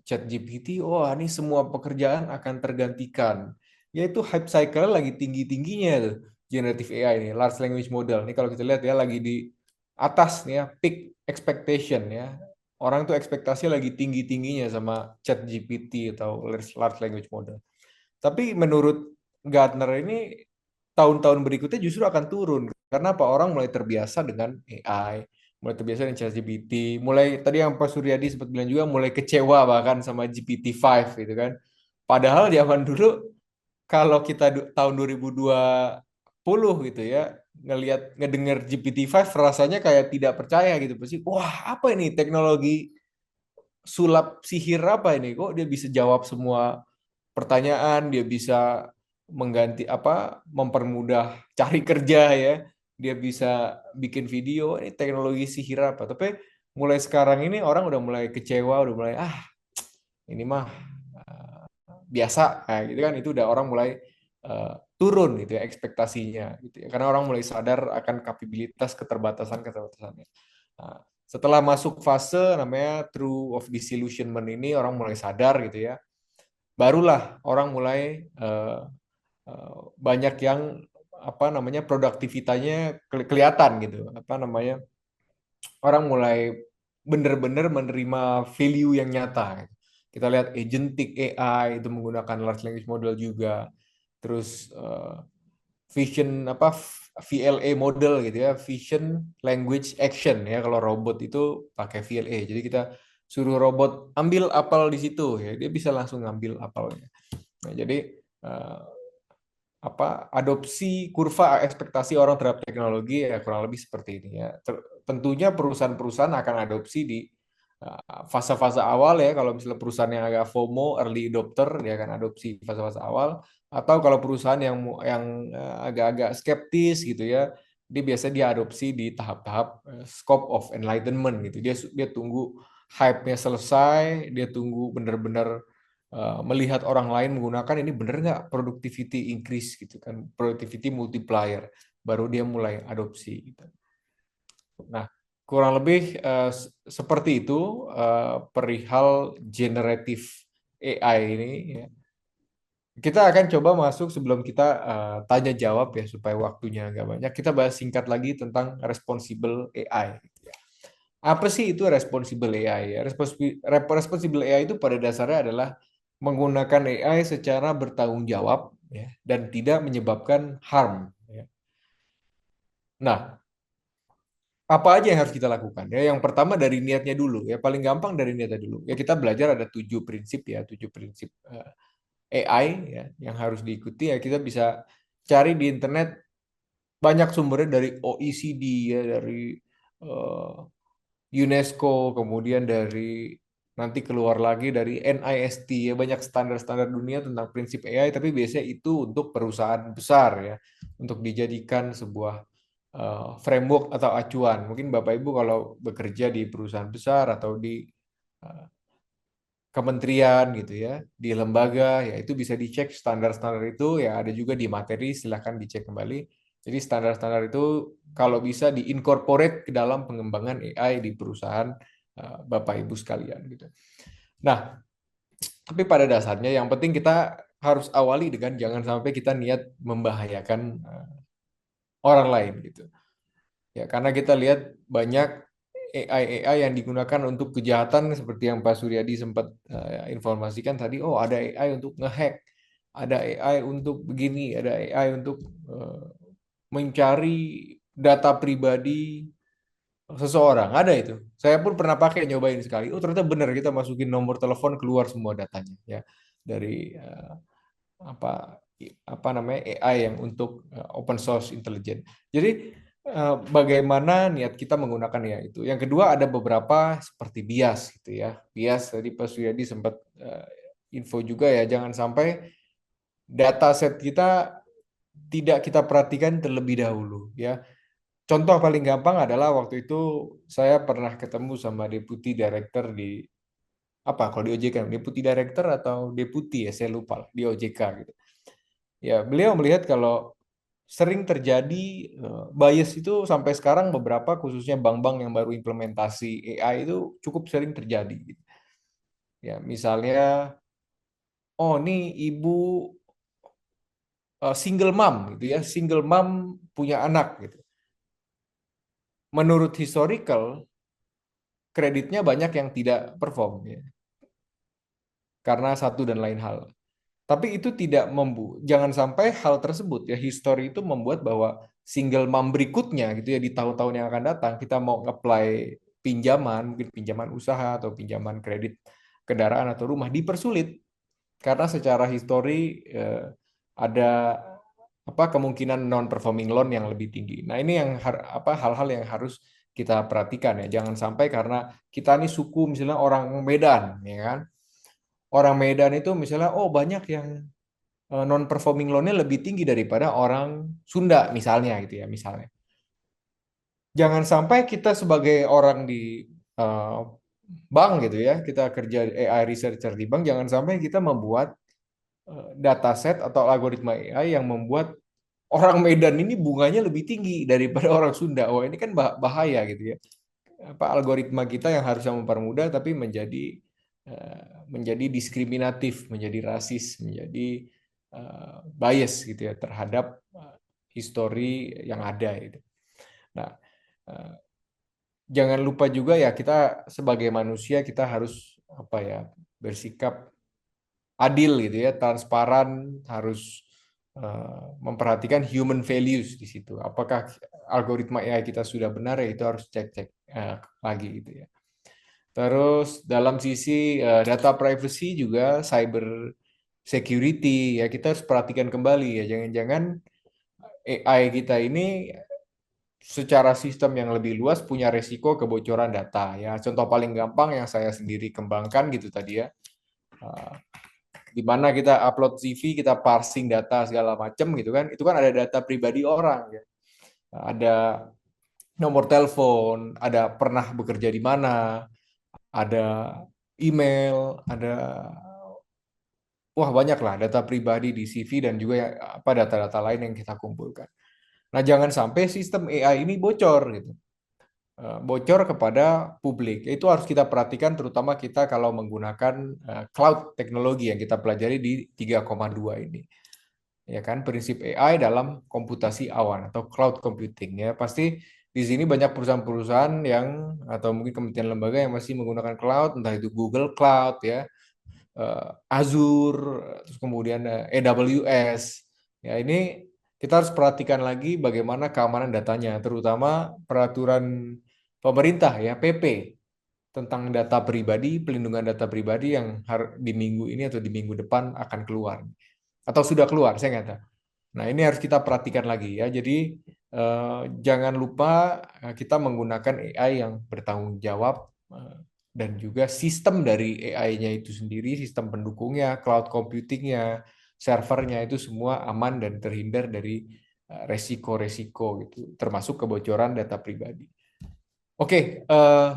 ChatGPT, ini semua pekerjaan akan tergantikan. Yaitu hype cycle lagi tinggi-tingginya tuh generative AI ini, large language model. Ini kalau kita lihat ya lagi di atas nih ya, peak expectation ya. Orang tuh ekspektasi lagi tinggi-tingginya sama ChatGPT atau large language model. Tapi menurut Gartner ini tahun-tahun berikutnya justru akan turun. Karena apa? Orang mulai terbiasa dengan AI, mulai terbiasa dengan ChatGPT, mulai tadi yang Pak Suryadi sempat bilang juga mulai kecewa bahkan sama GPT-5 gitu kan. Padahal zaman dulu kalau kita tahun 2020 gitu ya, ngedenger GPT-5 rasanya kayak tidak percaya gitu pasti. Wah, apa ini teknologi sulap sihir apa ini? Kok dia bisa jawab semua pertanyaan, dia bisa mempermudah cari kerja ya, dia bisa bikin video, ini teknologi sihir apa? Tapi mulai sekarang ini orang udah mulai kecewa, udah mulai ini mah biasa, gitu kan, itu udah orang mulai turun gitu ya ekspektasinya gitu ya, karena orang mulai sadar akan kapabilitas keterbatasannya. Nah, setelah masuk fase namanya true of disillusionment ini, orang mulai sadar gitu ya, barulah orang mulai banyak yang produktivitasnya kelihatan gitu, orang mulai benar-benar menerima value yang nyata. Kita lihat agentic AI itu menggunakan large language model juga, terus vision VLA model gitu ya, vision language action ya, kalau robot itu pakai VLA. Jadi kita suruh robot ambil apel di situ ya, dia bisa langsung ngambil apelnya. Nah, jadi adopsi kurva ekspektasi orang terhadap teknologi ya kurang lebih seperti ini ya. Tentunya perusahaan-perusahaan akan adopsi di fase-fase awal ya, kalau misalnya perusahaan yang agak FOMO, early adopter, dia akan adopsi fase-fase awal. Atau kalau perusahaan yang agak-agak skeptis gitu ya, dia adopsi di tahap-tahap scope of enlightenment gitu. Dia tunggu hype-nya selesai, dia tunggu benar-benar melihat orang lain menggunakan ini benar nggak productivity increase gitu kan, productivity multiplier, baru dia mulai adopsi gitu. Nah, kurang lebih seperti itu perihal generative AI ini ya. Kita akan coba masuk sebelum kita tanya jawab ya supaya waktunya agak banyak. Kita bahas singkat lagi tentang responsible AI. Apa sih itu responsible AI ya? Responsible AI itu pada dasarnya adalah menggunakan AI secara bertanggung jawab ya, dan tidak menyebabkan harm. Ya. Nah, apa aja yang harus kita lakukan ya? Yang pertama dari niatnya dulu ya, paling gampang dari niatnya dulu. Ya kita belajar ada 7 prinsip ya, 7 prinsip AI ya yang harus diikuti ya. Kita bisa cari di internet banyak sumbernya dari OECD ya, dari UNESCO, kemudian dari nanti keluar lagi dari NIST ya, banyak standar-standar dunia tentang prinsip AI, tapi biasanya itu untuk perusahaan besar ya, untuk dijadikan sebuah framework atau acuan. Mungkin Bapak Ibu kalau bekerja di perusahaan besar atau di kementerian gitu ya, di lembaga ya, itu bisa dicek standar-standar itu ya, ada juga di materi, silahkan dicek kembali. Jadi standar-standar itu kalau bisa diincorporate ke dalam pengembangan AI di perusahaan Bapak Ibu sekalian gitu. Nah, tapi pada dasarnya yang penting kita harus awali dengan jangan sampai kita niat membahayakan orang lain gitu. Ya, karena kita lihat banyak AI yang digunakan untuk kejahatan seperti yang Pak Suryadi sempat informasikan tadi. Oh, ada AI untuk ngehack, ada AI untuk begini, ada AI untuk mencari data pribadi seseorang. Ada itu. Saya pun pernah pakai, nyobain sekali. Oh, ternyata benar, kita masukin nomor telepon, keluar semua datanya ya dari apa namanya AI yang untuk open source intelligence. Jadi bagaimana niat kita menggunakan ya itu. Yang kedua ada beberapa seperti bias gitu ya. Bias tadi Pak Suyadi sempat info juga ya, jangan sampai dataset kita tidak kita perhatikan terlebih dahulu ya. Contoh paling gampang adalah waktu itu saya pernah ketemu sama deputy director di apa kalau di OJK, deputy director atau deputy ya saya lupa di OJK gitu. Ya, beliau melihat kalau sering terjadi bias itu sampai sekarang beberapa khususnya bank-bank yang baru implementasi AI itu cukup sering terjadi gitu. Ya, misalnya oh ini ibu single mom gitu ya, single mom punya anak gitu. Menurut historical kreditnya banyak yang tidak perform ya. Karena satu dan lain hal. Tapi itu tidak jangan sampai hal tersebut ya, history itu membuat bahwa single mom berikutnya gitu ya di tahun-tahun yang akan datang kita mau apply pinjaman, mungkin pinjaman usaha atau pinjaman kredit kendaraan atau rumah dipersulit karena secara history ada kemungkinan non performing loan yang lebih tinggi. Nah, ini yang hal-hal yang harus kita perhatikan ya. Jangan sampai karena kita ini suku misalnya orang Medan ya kan. Orang Medan itu misalnya banyak yang non performing loan-nya lebih tinggi daripada orang Sunda misalnya gitu ya, misalnya. Jangan sampai kita sebagai orang di bank gitu ya, kita kerja AI researcher di bank, jangan sampai kita membuat dataset atau algoritma AI yang membuat orang Medan ini bunganya lebih tinggi daripada orang Sunda. Wah, ini kan bahaya gitu ya. Algoritma kita yang harusnya mempermudah tapi menjadi diskriminatif, menjadi rasis, menjadi bias gitu ya terhadap histori yang ada gitu. Nah, jangan lupa juga ya kita sebagai manusia kita harus bersikap adil gitu ya, transparan, harus memperhatikan human values di situ. Apakah algoritma AI kita sudah benar ya, itu harus cek lagi gitu ya. Terus dalam sisi data privacy juga cyber security ya kita harus perhatikan kembali ya, jangan-jangan AI kita ini secara sistem yang lebih luas punya resiko kebocoran data ya. Contoh paling gampang yang saya sendiri kembangkan gitu tadi ya. Uh, di mana kita upload CV, kita parsing data segala macam gitu kan. Itu kan ada data pribadi orang ya. Ada nomor telepon, ada pernah bekerja di mana, ada email, ada wah banyak lah data pribadi di CV dan juga apa data-data lain yang kita kumpulkan. Nah, jangan sampai sistem AI ini bocor gitu. Bocor kepada publik. Itu harus kita perhatikan terutama kita kalau menggunakan cloud teknologi yang kita pelajari di 3,2 ini. Ya kan, prinsip AI dalam komputasi awan atau cloud computing ya. Pasti di sini banyak perusahaan-perusahaan yang atau mungkin kementerian lembaga yang masih menggunakan cloud, entah itu Google Cloud ya, Azure, terus kemudian AWS. Ya, ini kita harus perhatikan lagi bagaimana keamanan datanya, terutama peraturan pemerintah ya, PP tentang data pribadi, pelindungan data pribadi yang di minggu ini atau di minggu depan akan keluar. Atau sudah keluar, saya nggak tahu. Nah, ini harus kita perhatikan lagi ya. Jadi, jangan lupa kita menggunakan AI yang bertanggung jawab dan juga sistem dari AI-nya itu sendiri, sistem pendukungnya, cloud computingnya, servernya itu semua aman dan terhindar dari resiko-resiko gitu, termasuk kebocoran data pribadi. Oke,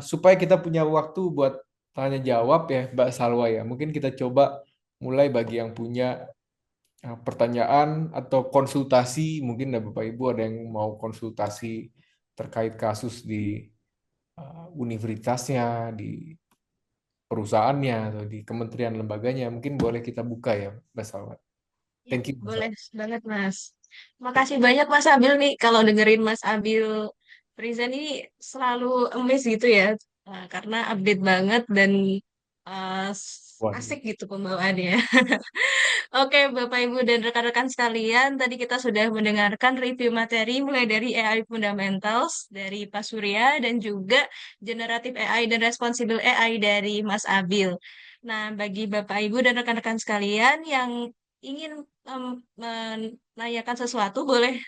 supaya kita punya waktu buat tanya jawab ya, Mbak Salwa ya. Mungkin kita coba mulai bagi yang punya pertanyaan atau konsultasi, mungkin ada Bapak Ibu ada yang mau konsultasi terkait kasus di universitasnya, di perusahaannya, atau di kementerian lembaganya, mungkin boleh kita buka ya, Mbak Salwa. Ya, Thank you, Mbak boleh Salwa. banget, Mas. Makasih banyak, Mas Abil nih. Kalau dengerin Mas Abil present ini selalu amazed gitu ya. Karena update banget dan Waduh. asik gitu pembawaannya. Oke, Bapak, Ibu, dan rekan-rekan sekalian, tadi kita sudah mendengarkan review materi mulai dari AI Fundamentals dari Pak Surya dan juga Generative AI dan Responsible AI dari Mas Abil. Nah, bagi Bapak, Ibu, dan rekan-rekan sekalian yang ingin menanyakan sesuatu, boleh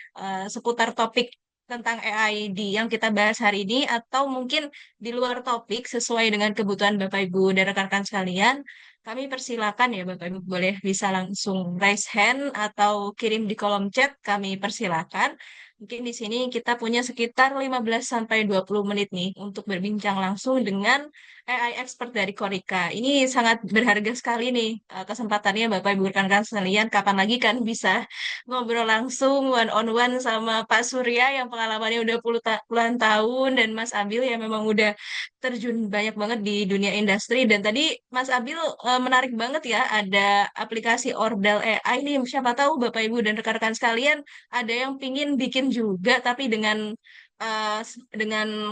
seputar topik tentang AI yang kita bahas hari ini, atau mungkin di luar topik sesuai dengan kebutuhan Bapak, Ibu, dan rekan-rekan sekalian. Kami persilakan ya Bapak Ibu boleh bisa langsung raise hand atau kirim di kolom chat, kami persilakan. Mungkin di sini kita punya sekitar 15 sampai 20 menit nih untuk berbincang langsung dengan AI expert dari Korika. Ini sangat berharga sekali nih kesempatannya Bapak Ibu rekan-rekan sekalian. Kapan lagi kan bisa ngobrol langsung one on one sama Pak Surya yang pengalamannya udah puluhan tahun dan Mas Abil yang memang udah terjun banyak banget di dunia industri. Dan tadi Mas Abil menarik banget ya, ada aplikasi Ordal AI nih. Siapa tahu Bapak Ibu dan rekan-rekan sekalian ada yang pingin bikin juga, tapi dengan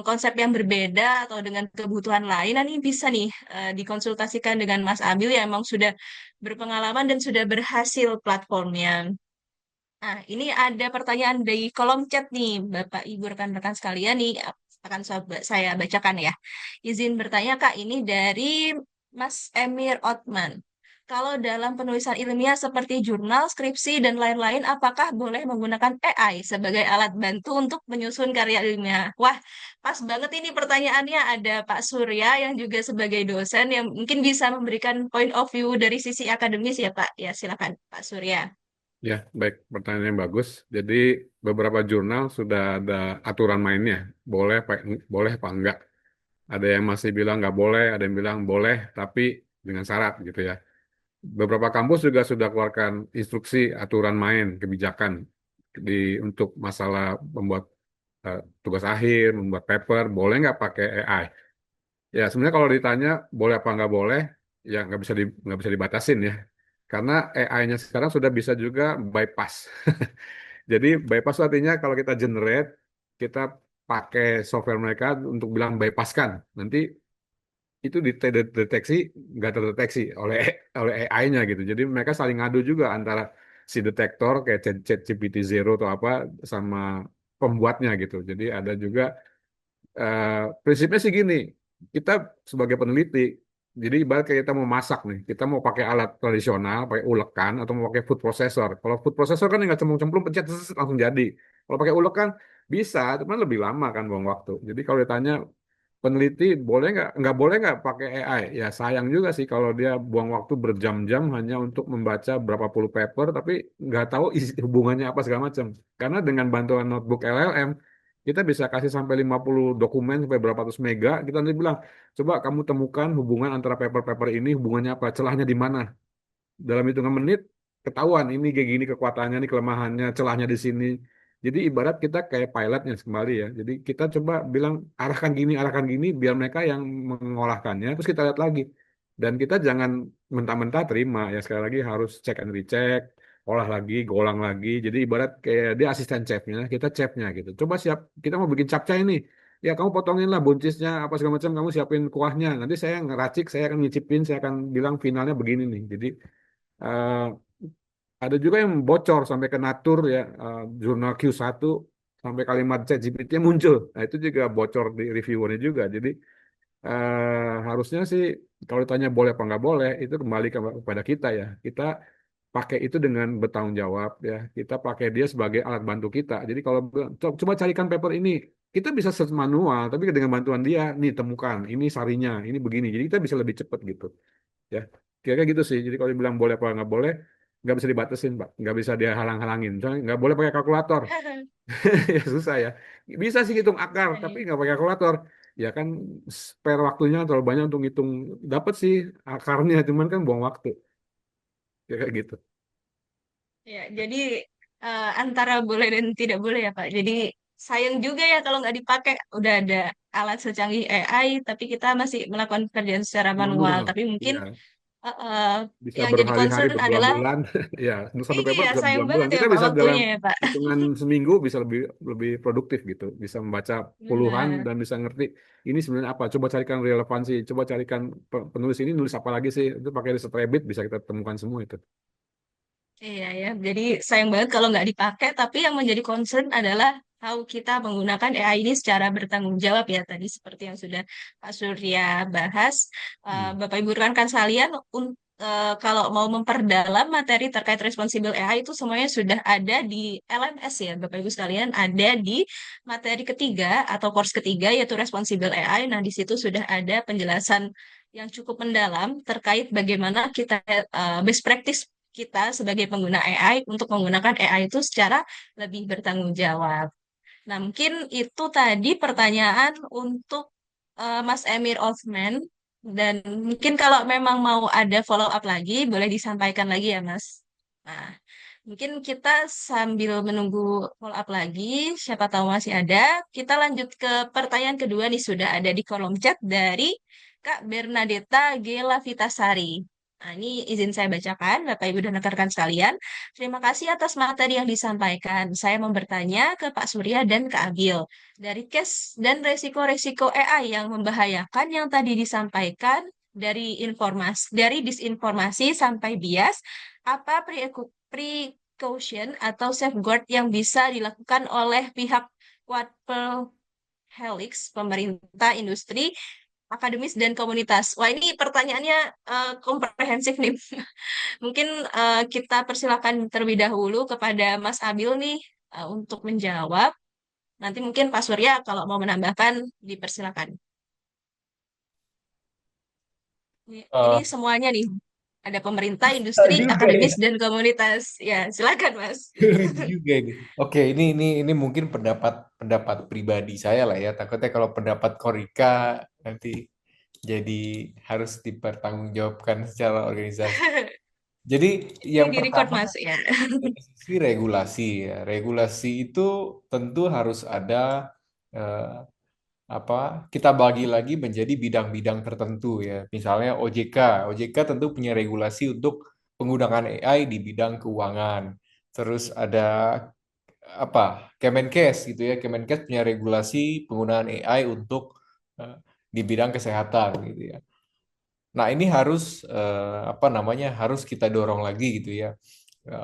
konsep yang berbeda atau dengan kebutuhan lain. Nah, ini bisa nih dikonsultasikan dengan Mas Abil yang emang sudah berpengalaman dan sudah berhasil platformnya. Nah, ini ada pertanyaan dari kolom chat nih, Bapak, Ibu, rekan-rekan sekalian nih, akan saya bacakan ya. Izin bertanya, Kak, ini dari Mas Emir Otman. Kalau dalam penulisan ilmiah seperti jurnal, skripsi, dan lain-lain, apakah boleh menggunakan AI sebagai alat bantu untuk menyusun karya ilmiah? Wah, pas banget ini pertanyaannya. Ada Pak Surya yang juga sebagai dosen yang mungkin bisa memberikan point of view dari sisi akademis ya, Pak. Ya, silakan, Pak Surya. Ya, baik, pertanyaan yang bagus. Jadi beberapa jurnal sudah ada aturan mainnya, boleh apa enggak. Ada yang masih bilang nggak boleh, ada yang bilang boleh, tapi dengan syarat gitu ya. Beberapa kampus juga sudah keluarkan instruksi, aturan main, kebijakan untuk masalah membuat tugas akhir, membuat paper, boleh nggak pakai AI? Ya, sebenarnya kalau ditanya boleh apa nggak boleh, ya nggak bisa dibatasin ya. Karena AI-nya sekarang sudah bisa juga bypass. Jadi bypass itu artinya kalau kita generate, kita pakai software mereka untuk bilang bypasskan. Nanti itu deteksi nggak terdeteksi oleh AI-nya gitu. Jadi mereka saling ngadu juga antara si detektor kayak ChatGPT Zero atau apa sama pembuatnya gitu. Jadi ada juga prinsipnya sih gini, kita sebagai peneliti, jadi ibarat kayak kita mau masak nih, kita mau pakai alat tradisional, pakai ulekan atau mau pakai food processor. Kalau food processor kan tinggal cemplung-cemplung pencet langsung jadi. Kalau pakai ulekan Bisa, cuman lebih lama kan buang waktu. Jadi kalau ditanya peneliti nggak boleh nggak pakai AI? Ya sayang juga sih kalau dia buang waktu berjam-jam hanya untuk membaca berapa puluh paper, tapi nggak tahu hubungannya apa segala macam. Karena dengan bantuan notebook LLM, kita bisa kasih sampai 50 dokumen sampai berapa ratus mega. Kita nanti bilang, coba kamu temukan hubungan antara paper-paper ini, hubungannya apa, celahnya di mana. Dalam hitungan menit ketahuan ini kayak gini kekuatannya, ini kelemahannya, celahnya di sini. Jadi ibarat kita kayak pilotnya kembali ya. Jadi kita coba bilang arahkan gini, biar mereka yang mengolahkannya, terus kita lihat lagi. Dan kita jangan mentah-mentah terima ya, sekali lagi harus check and recheck, olah lagi, golang lagi. Jadi ibarat kayak dia asisten chefnya, kita chefnya gitu. Coba kita mau bikin capcay ini. Ya kamu potongin lah buncisnya apa segala macam, kamu siapin kuahnya. Nanti saya ngeracik, saya akan nyicipin, saya akan bilang finalnya begini nih. Jadi eh, ada juga yang bocor sampai ke Nature ya, jurnal Q1 sampai kalimat ChatGPT muncul. Nah, itu juga bocor di reviewernya juga. Jadi harusnya sih kalau ditanya boleh apa nggak boleh, itu kembali kepada kita ya. Kita pakai itu dengan bertanggung jawab ya. Kita pakai dia sebagai alat bantu kita. Jadi kalau coba carikan paper ini, kita bisa search manual, tapi dengan bantuan dia, nih temukan, ini sarinya, ini begini. Jadi kita bisa lebih cepat gitu ya, kira-kira gitu sih. Jadi kalau dibilang boleh apa nggak boleh, nggak bisa dibatasin Pak, nggak bisa dia halang-halangin. Soalnya nggak boleh pakai kalkulator. Ya susah ya, bisa sih hitung akar tapi nggak pakai kalkulator. Ya kan, spare waktunya terlalu banyak untuk ngitung. Dapat sih akarnya, cuman kan buang waktu kayak gitu. Ya, jadi antara boleh dan tidak boleh ya Pak. Jadi sayang juga ya kalau nggak dipakai. Udah ada alat secanggih AI, tapi kita masih melakukan pekerjaan secara manual. Manual, Tapi mungkin iya, bisa yang jadi berhari-hari, concern adalah, berbulan-bulan. Ya, untuk satu paper iya bisa sayang berbulan-bulan. banget ya Kita Pak bisa dalam waktunya ya Pak. hitungan seminggu bisa lebih lebih produktif gitu. Bisa membaca puluhan Benar. dan bisa ngerti ini sebenarnya apa. Coba carikan relevansi, coba carikan penulis ini nulis apa lagi sih. Itu pakai riset Rabbit bisa kita temukan semua itu. Iya ya, jadi sayang banget kalau nggak dipakai, tapi yang menjadi concern adalah how kita menggunakan AI ini secara bertanggung jawab ya, tadi seperti yang sudah Pak Surya bahas. Hmm. Bapak Ibu rekan sekalian, kalau mau memperdalam materi terkait responsible AI itu semuanya sudah ada di LMS ya, Bapak Ibu sekalian, ada di materi ketiga atau course ketiga yaitu responsible AI. Nah, di situ sudah ada penjelasan yang cukup mendalam terkait bagaimana kita best practice kita sebagai pengguna AI untuk menggunakan AI itu secara lebih bertanggung jawab. Nah, mungkin itu tadi pertanyaan untuk Mas Emir Osman. Dan mungkin kalau memang mau ada follow up lagi, boleh disampaikan lagi ya, Mas. Nah, mungkin kita sambil menunggu follow up lagi, siapa tahu masih ada. Kita lanjut ke pertanyaan kedua nih, sudah ada di kolom chat dari Kak Bernadetta Gela Vitasari. Nah, ini izin saya bacakan, Bapak Ibu dan rekan-rekan sekalian. Terima kasih atas materi yang disampaikan. Saya mau bertanya ke Pak Surya dan Kak Abil. Dari case dan resiko-resiko AI yang membahayakan yang tadi disampaikan, dari disinformasi sampai bias, apa precaution atau safeguard yang bisa dilakukan oleh pihak Quadpel Helix, pemerintah, industri, akademis, dan komunitas? Wah, ini pertanyaannya komprehensif nih. Mungkin kita persilakan terlebih dahulu kepada Mas Abil nih untuk menjawab. Nanti mungkin Pak Surya kalau mau menambahkan dipersilakan. Ini Eh, semuanya nih. Ada pemerintah, Bisa industri, juga ya. akademis, dan komunitas. Ya, silakan Mas. Lucu juga ini. Oke, ini mungkin pendapat pendapat pribadi saya lah ya. Takutnya kalau pendapat Korika nanti jadi harus dipertanggungjawabkan secara organisasi. Jadi Ini yang di record pertama Mas ya. dari sisi regulasi ya. Regulasi itu tentu harus ada eh, apa? Kita bagi lagi menjadi bidang-bidang tertentu ya. Misalnya OJK. OJK tentu punya regulasi untuk penggunaan AI di bidang keuangan. Terus ada apa? Kemenkes gitu ya. Kemenkes punya regulasi penggunaan AI untuk eh, di bidang kesehatan gitu ya. Nah, ini harus apa namanya? Harus kita dorong lagi gitu ya.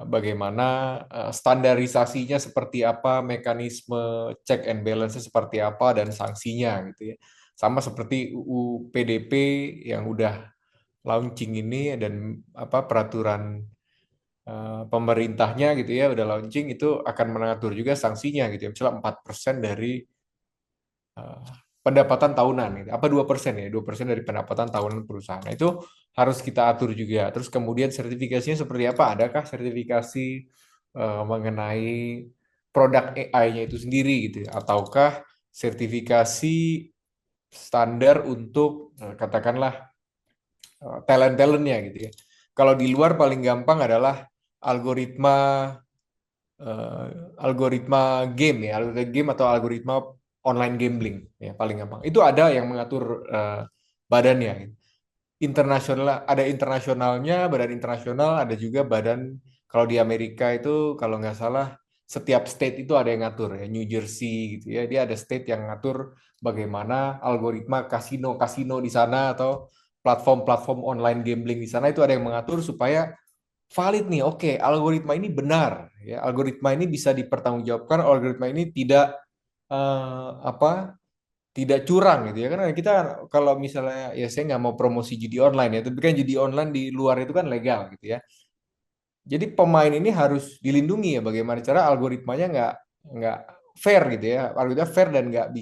Bagaimana standarisasinya seperti apa, mekanisme check and balance seperti apa dan sanksinya gitu ya. Sama seperti UU PDP yang udah launching ini dan apa peraturan pemerintahnya gitu ya udah launching itu akan mengatur juga sanksinya gitu ya. Misalnya 4% dari eh, pendapatan tahunan gitu. Apa 2% ya? 2% dari pendapatan tahunan perusahaan. Nah, itu harus kita atur juga. Terus kemudian sertifikasinya seperti apa? Adakah sertifikasi mengenai produk AI-nya itu sendiri gitu ya? Ataukah sertifikasi standar untuk katakanlah talent-talentnya gitu ya. Kalau di luar paling gampang adalah algoritma eh, algoritma game ya, algoritma game atau algoritma online gambling ya paling gampang. Itu ada yang mengatur badannya. Gitu. Internasional ada internasionalnya, badan internasional, ada juga badan kalau di Amerika itu kalau nggak salah setiap state itu ada yang ngatur ya, New Jersey gitu ya, dia ada state yang ngatur bagaimana algoritma kasino-kasino di sana atau platform-platform online gambling di sana itu ada yang mengatur supaya valid nih, oke, algoritma ini benar ya, algoritma ini bisa dipertanggungjawabkan, algoritma ini tidak apa tidak curang gitu ya kan kita kalau misalnya ya saya nggak mau promosi judi online ya tapi kan judi online di luar itu kan legal gitu ya jadi pemain ini harus dilindungi ya bagaimana cara algoritmanya nggak fair gitu ya algoritma fair dan nggak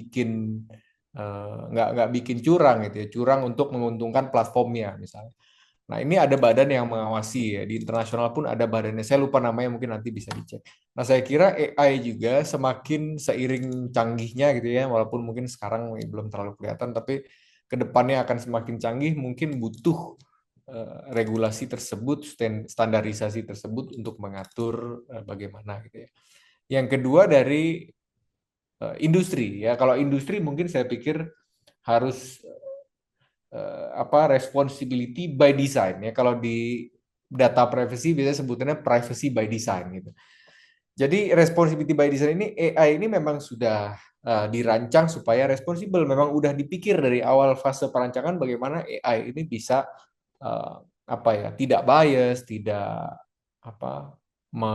bikin curang gitu ya curang untuk menguntungkan platformnya misalnya. Nah, ini ada badan yang mengawasi ya. Di internasional pun ada badannya. Saya lupa namanya, mungkin nanti bisa dicek. Nah, saya kira AI juga semakin seiring canggihnya gitu ya, walaupun mungkin sekarang belum terlalu kelihatan, tapi ke depannya akan semakin canggih, mungkin butuh regulasi tersebut, standarisasi tersebut untuk mengatur bagaimana gitu ya. Yang kedua dari industri ya. Kalau industri mungkin saya pikir harus responsibility by design ya kalau di data privacy biasanya sebutannya privacy by design gitu. Jadi responsibility by design ini AI ini memang sudah dirancang supaya responsibel, memang udah dipikir dari awal fase perancangan bagaimana AI ini bisa tidak bias, tidak apa me,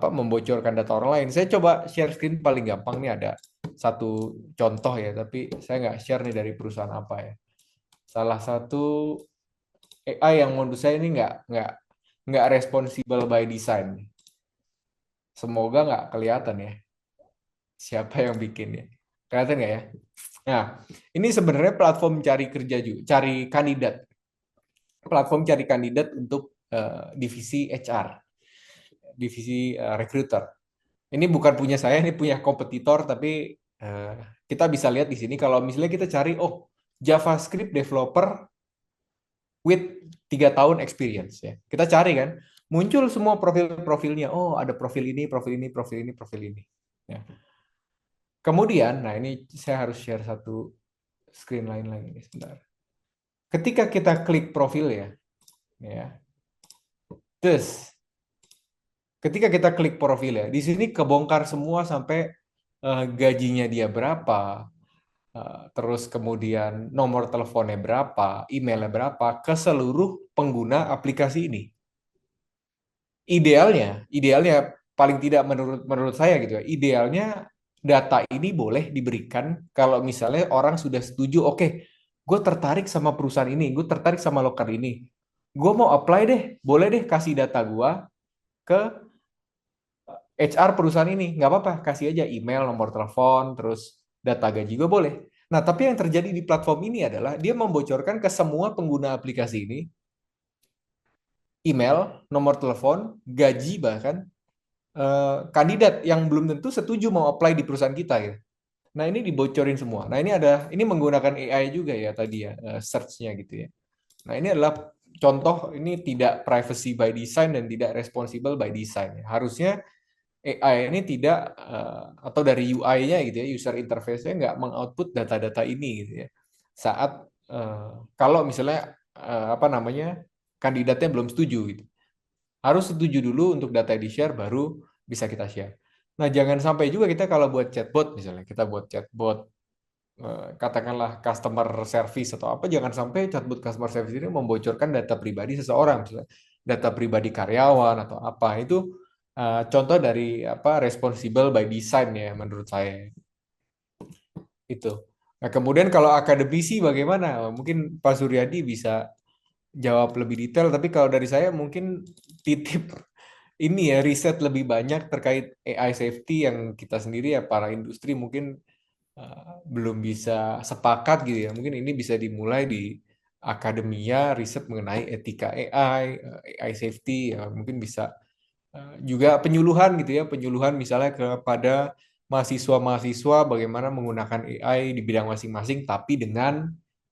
membocorkan data orang lain. Saya coba share screen paling gampang nih ada satu contoh ya, tapi saya nggak share nih dari perusahaan apa ya. Salah satu AI yang menurut saya ini nggak responsible by design. Semoga nggak kelihatan ya siapa yang bikin ya. Kelihatan nggak ya? Nah, ini sebenarnya platform cari kerja juga, cari kandidat. Platform cari kandidat untuk divisi HR, divisi recruiter. Ini bukan punya saya, ini punya kompetitor, tapi kita bisa lihat di sini kalau misalnya kita cari, JavaScript developer with 3 tahun experience ya. Kita cari kan, muncul semua profil-profilnya. Oh, ada profil ini, profil ini, profil ini, profil ini. Ya. Kemudian, nah ini saya harus share satu screen lain lagi nih sebentar. Ketika kita klik profil ya. Terus ketika kita klik profil ya, di sini kebongkar semua sampai gajinya dia berapa, terus kemudian nomor teleponnya berapa, emailnya berapa ke seluruh pengguna aplikasi ini. Idealnya paling tidak menurut saya gitu ya. Idealnya data ini boleh diberikan kalau misalnya orang sudah setuju, oke, gue tertarik sama perusahaan ini, gue tertarik sama lokal ini, gue mau apply deh, boleh deh kasih data gue ke HR perusahaan ini, nggak apa-apa, kasih aja email, nomor telepon, terus data gaji gue boleh. Nah, tapi yang terjadi di platform ini adalah dia membocorkan ke semua pengguna aplikasi ini email, nomor telepon, gaji bahkan kandidat yang belum tentu setuju mau apply di perusahaan kita gitu. Nah, ini dibocorin semua. Nah, ini menggunakan AI juga ya tadi ya search-nya gitu ya. Nah, ini adalah contoh ini tidak privacy by design dan tidak responsible by design. Harusnya AI ini tidak atau dari UI-nya gitu ya, user interface-nya nggak mengoutput data-data ini gitu ya. Saat kalau misalnya kandidatnya belum setuju gitu. Harus setuju dulu untuk data di-share baru bisa kita share. Nah, jangan sampai juga kita kalau buat chatbot misalnya, kita buat chatbot katakanlah customer service atau apa, jangan sampai chatbot customer service ini membocorkan data pribadi seseorang, misalnya data pribadi karyawan atau apa. Itu contoh dari responsible by design ya menurut saya. Itu. Nah, kemudian kalau akademisi bagaimana? Mungkin Pak Suryadi bisa jawab lebih detail, tapi kalau dari saya mungkin titip ini ya, riset lebih banyak terkait AI safety yang kita sendiri ya para industri mungkin belum bisa sepakat gitu ya. Mungkin ini bisa dimulai di akademia riset mengenai etika AI, AI safety ya, mungkin bisa juga penyuluhan gitu ya, penyuluhan misalnya kepada mahasiswa-mahasiswa bagaimana menggunakan AI di bidang masing-masing tapi dengan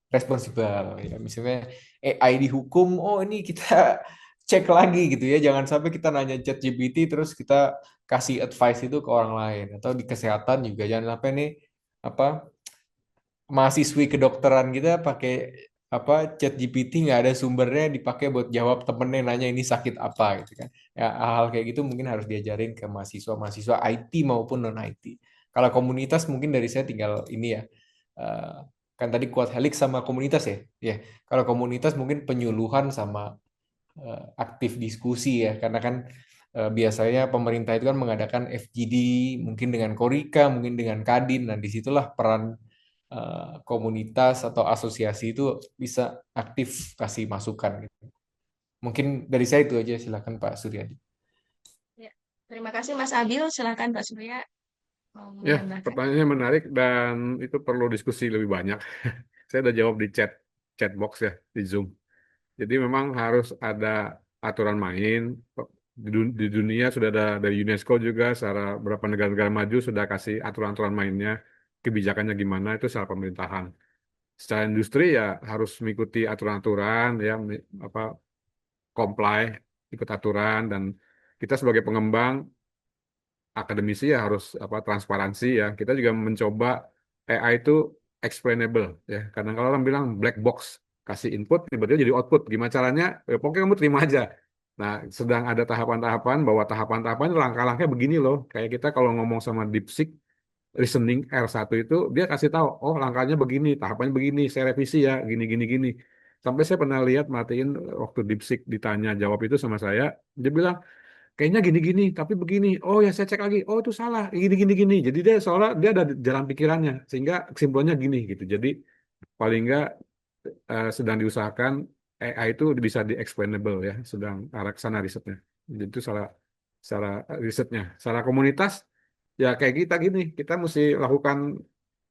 responsibel ya. Misalnya AI di hukum, oh ini kita cek lagi gitu ya. Jangan sampai kita nanya ChatGPT terus kita kasih advice itu ke orang lain, atau di kesehatan juga jangan sampai nih apa mahasiswi kedokteran kita pakai apa ChatGPT nggak ada sumbernya dipakai buat jawab temennya nanya ini sakit apa gitu kan. Ya hal-hal kayak gitu mungkin harus diajarin ke mahasiswa-mahasiswa IT maupun non IT. Kalau komunitas mungkin dari saya tinggal ini ya. eh, Kan tadi kuat helix sama komunitas ya. Ya, kalau komunitas mungkin penyuluhan sama aktif diskusi ya, karena kan biasanya pemerintah itu kan mengadakan FGD mungkin dengan Korika, mungkin dengan Kadin. Nah, disitulah peran komunitas atau asosiasi itu bisa aktif kasih masukan gitu. Mungkin dari saya itu aja, silakan Pak Suryadi. Ya, terima kasih Mas Abil. Silakan Pak Surya mau Ya, menambahkan. pertanyaannya menarik dan itu perlu diskusi lebih banyak. Saya udah jawab di chat box ya di Zoom. Jadi memang harus ada aturan main. Di dunia sudah ada dari UNESCO juga, secara beberapa negara-negara maju sudah kasih aturan-aturan mainnya, kebijakannya gimana itu secara pemerintahan. Secara industri ya harus mengikuti aturan-aturan ya, apa comply, ikut aturan, dan kita sebagai pengembang akademisi ya harus apa transparansi ya. Kita juga mencoba AI itu explainable ya. Kadang kalau orang bilang black box, kasih input tiba-tiba jadi output. Gimana caranya? Ya, pokoknya kamu terima aja. Nah, sedang ada tahapan-tahapan bahwa tahapan-tahapan langkah-langkahnya begini loh. Kayak kita kalau ngomong sama DeepSeek listening R1 itu dia kasih tahu, oh langkahnya begini, tahapannya begini, saya revisi ya, gini gini gini. Sampai saya pernah lihat matiin waktu DeepSeek ditanya jawab itu sama saya, dia bilang kayaknya gini-gini, tapi begini. Oh ya saya cek lagi. Oh itu salah. Gini-gini-gini. Jadi dia seolah dia ada jalan pikirannya, sehingga kesimpulannya gini gitu. Jadi paling enggak sedang diusahakan AI itu bisa di-explainable ya, sedang arah ke sana risetnya. Jadi itu salah salah risetnya. Salah komunitas ya kayak kita gini, kita mesti lakukan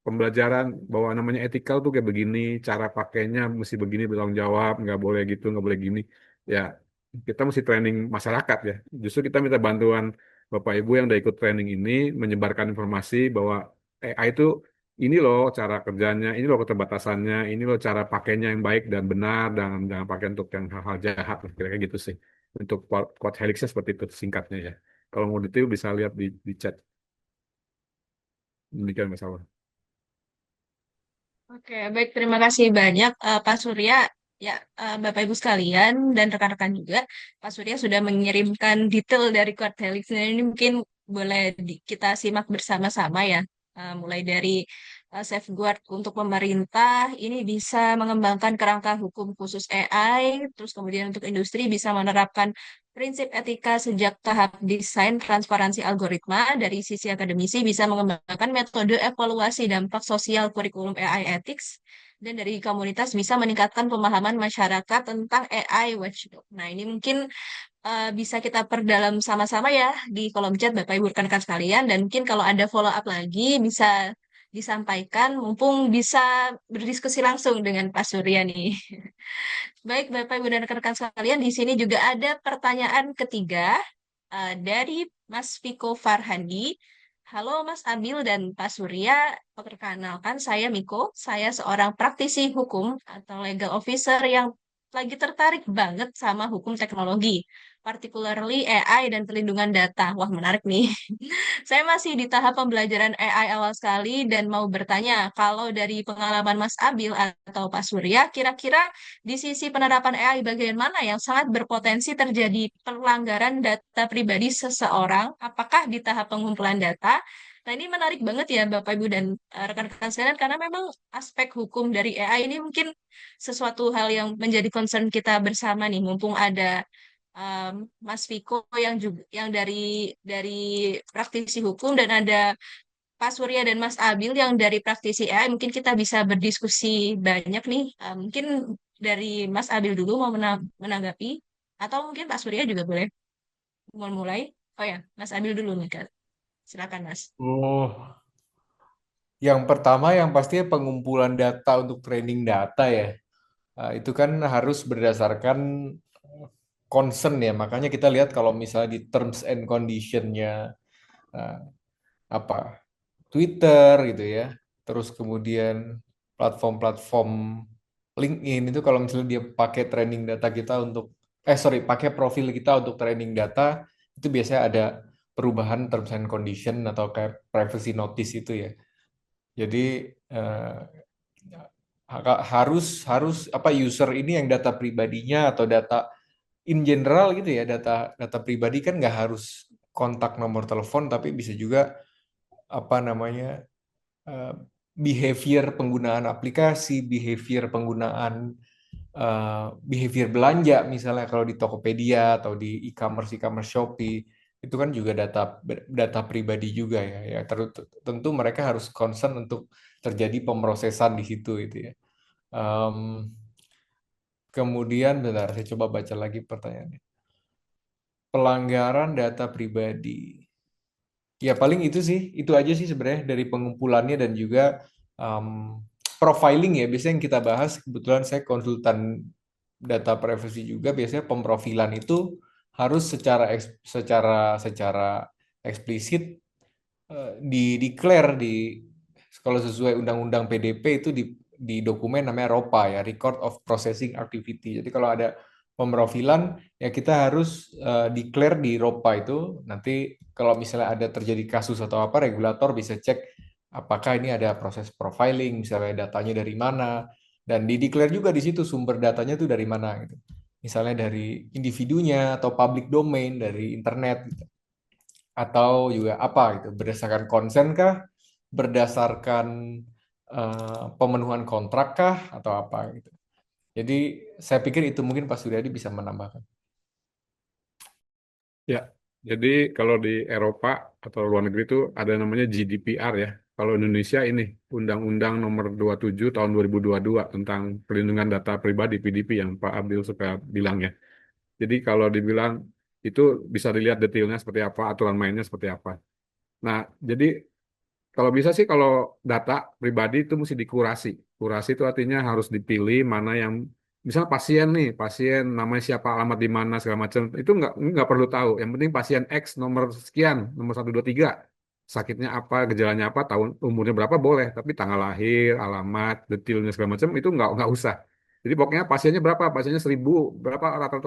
pembelajaran bahwa namanya ethical tuh kayak begini, cara pakainya mesti begini, bertanggung jawab, nggak boleh gitu, nggak boleh gini. Ya, kita mesti training masyarakat ya. Justru kita minta bantuan Bapak Ibu yang udah ikut training ini, menyebarkan informasi bahwa AI itu ini loh cara kerjanya, ini loh keterbatasannya, ini loh cara pakainya yang baik dan benar, dan jangan pakai untuk yang hal-hal jahat, kira-kira gitu sih. Untuk quote helixnya seperti itu singkatnya ya. Kalau mau detail bisa lihat di chat. Demikian masalah. Oke, baik. Terima kasih banyak Pak Surya. Ya, Bapak Ibu sekalian dan rekan-rekan juga, Pak Surya sudah mengirimkan detail dari Quad Helix. Nah, ini mungkin boleh kita simak bersama-sama ya. Mulai dari safeguard untuk pemerintah, ini bisa mengembangkan kerangka hukum khusus AI, terus kemudian untuk industri bisa menerapkan prinsip etika sejak tahap desain transparansi algoritma. Dari sisi akademisi bisa mengembangkan metode evaluasi dampak sosial kurikulum AI ethics, dan dari komunitas bisa meningkatkan pemahaman masyarakat tentang AI watchdog. Nah, ini mungkin bisa kita perdalam sama-sama ya di kolom chat Bapak Ibu rekan-rekan sekalian, dan mungkin kalau ada follow up lagi bisa disampaikan, mumpung bisa berdiskusi langsung dengan Pak Surya nih. Baik, Bapak Ibu dan rekan-rekan sekalian, di sini juga ada pertanyaan ketiga dari Mas Viko Farhandi. Halo Mas Abil dan Pak Surya, perkenalkan saya Miko. Saya seorang praktisi hukum atau legal officer yang lagi tertarik banget sama hukum teknologi, particularly AI dan perlindungan data. Wah, menarik nih. Saya masih di tahap pembelajaran AI awal sekali dan mau bertanya, kalau dari pengalaman Mas Abil atau Pak Surya, kira-kira di sisi penerapan AI bagian mana yang sangat berpotensi terjadi pelanggaran data pribadi seseorang? Apakah di tahap pengumpulan data? Nah, ini menarik banget ya Bapak Ibu dan rekan-rekan sekalian, karena memang aspek hukum dari AI ini mungkin sesuatu hal yang menjadi concern kita bersama nih, mumpung ada Mas Viko yang juga yang dari praktisi hukum, dan ada Pak Surya dan Mas Abil yang dari praktisi AI. Mungkin kita bisa berdiskusi banyak nih. Mungkin dari Mas Abil dulu mau menanggapi, atau mungkin Pak Surya juga boleh mulai. Oh ya, Mas Abil dulu nih, Kak. Silakan, Mas. Oh, yang pertama yang pastinya pengumpulan data untuk training data ya. Itu kan harus berdasarkan concern ya. Makanya kita lihat kalau misalnya di terms and condition-nya uh, apa Twitter gitu ya. Terus kemudian platform-platform LinkedIn itu kalau misalnya dia pakai training data kita untuk pakai profil kita untuk training data, itu biasanya ada perubahan terms and condition atau kayak privacy notice itu ya. Jadi eh, harus harus apa user ini yang data pribadinya atau data in general gitu ya, data data pribadi kan nggak harus kontak nomor telepon, tapi bisa juga apa namanya eh, behavior penggunaan aplikasi, behavior belanja misalnya kalau di Tokopedia atau di e-commerce Shopee itu kan juga data data pribadi juga ya. Tentu mereka harus concern untuk terjadi pemrosesan di situ itu ya. Em, Kemudian bentar saya coba baca lagi pertanyaannya. Pelanggaran data pribadi. Ya paling itu sih, itu aja sih sebenarnya dari pengumpulannya dan juga um, profiling ya. Biasanya yang kita bahas, kebetulan saya konsultan data privacy juga. Biasanya pemprofilan itu harus secara eksplisit di declare kalau sesuai undang-undang PDP itu di dokumen namanya ROPA ya, Record of Processing Activity. Jadi kalau ada pemrofilan ya kita harus declare di ROPA itu. Nanti kalau misalnya ada terjadi kasus atau apa, regulator bisa cek apakah ini ada proses profiling, misalnya datanya dari mana, dan di declare juga di situ sumber datanya itu dari mana gitu. Misalnya dari individunya atau public domain dari internet gitu. Atau juga apa gitu, berdasarkan konsen kah, berdasarkan pemenuhan kontrak kah, atau apa gitu. Jadi saya pikir itu mungkin Pak Suryadi bisa menambahkan. Ya, jadi kalau di Eropa atau luar negeri itu ada namanya GDPR ya. Kalau Indonesia ini Undang-Undang Nomor 27 Tahun 2022 tentang Perlindungan Data Pribadi (PDP) yang Pak Abdul suka bilang ya. Jadi kalau dibilang itu bisa dilihat detailnya seperti apa, aturan mainnya seperti apa. Nah, jadi kalau bisa sih kalau data pribadi itu mesti dikurasi. Kurasi itu artinya harus dipilih mana yang misal pasien nih, pasien namanya siapa, alamat di mana segala macam. Itu nggak perlu tahu. Yang penting pasien X nomor sekian, nomor 123, sakitnya apa, gejalanya apa, tahun umurnya berapa boleh, tapi tanggal lahir, alamat, detailnya segala macam itu nggak usah. Jadi pokoknya pasiennya berapa, pasiennya 1000, berapa rata-rata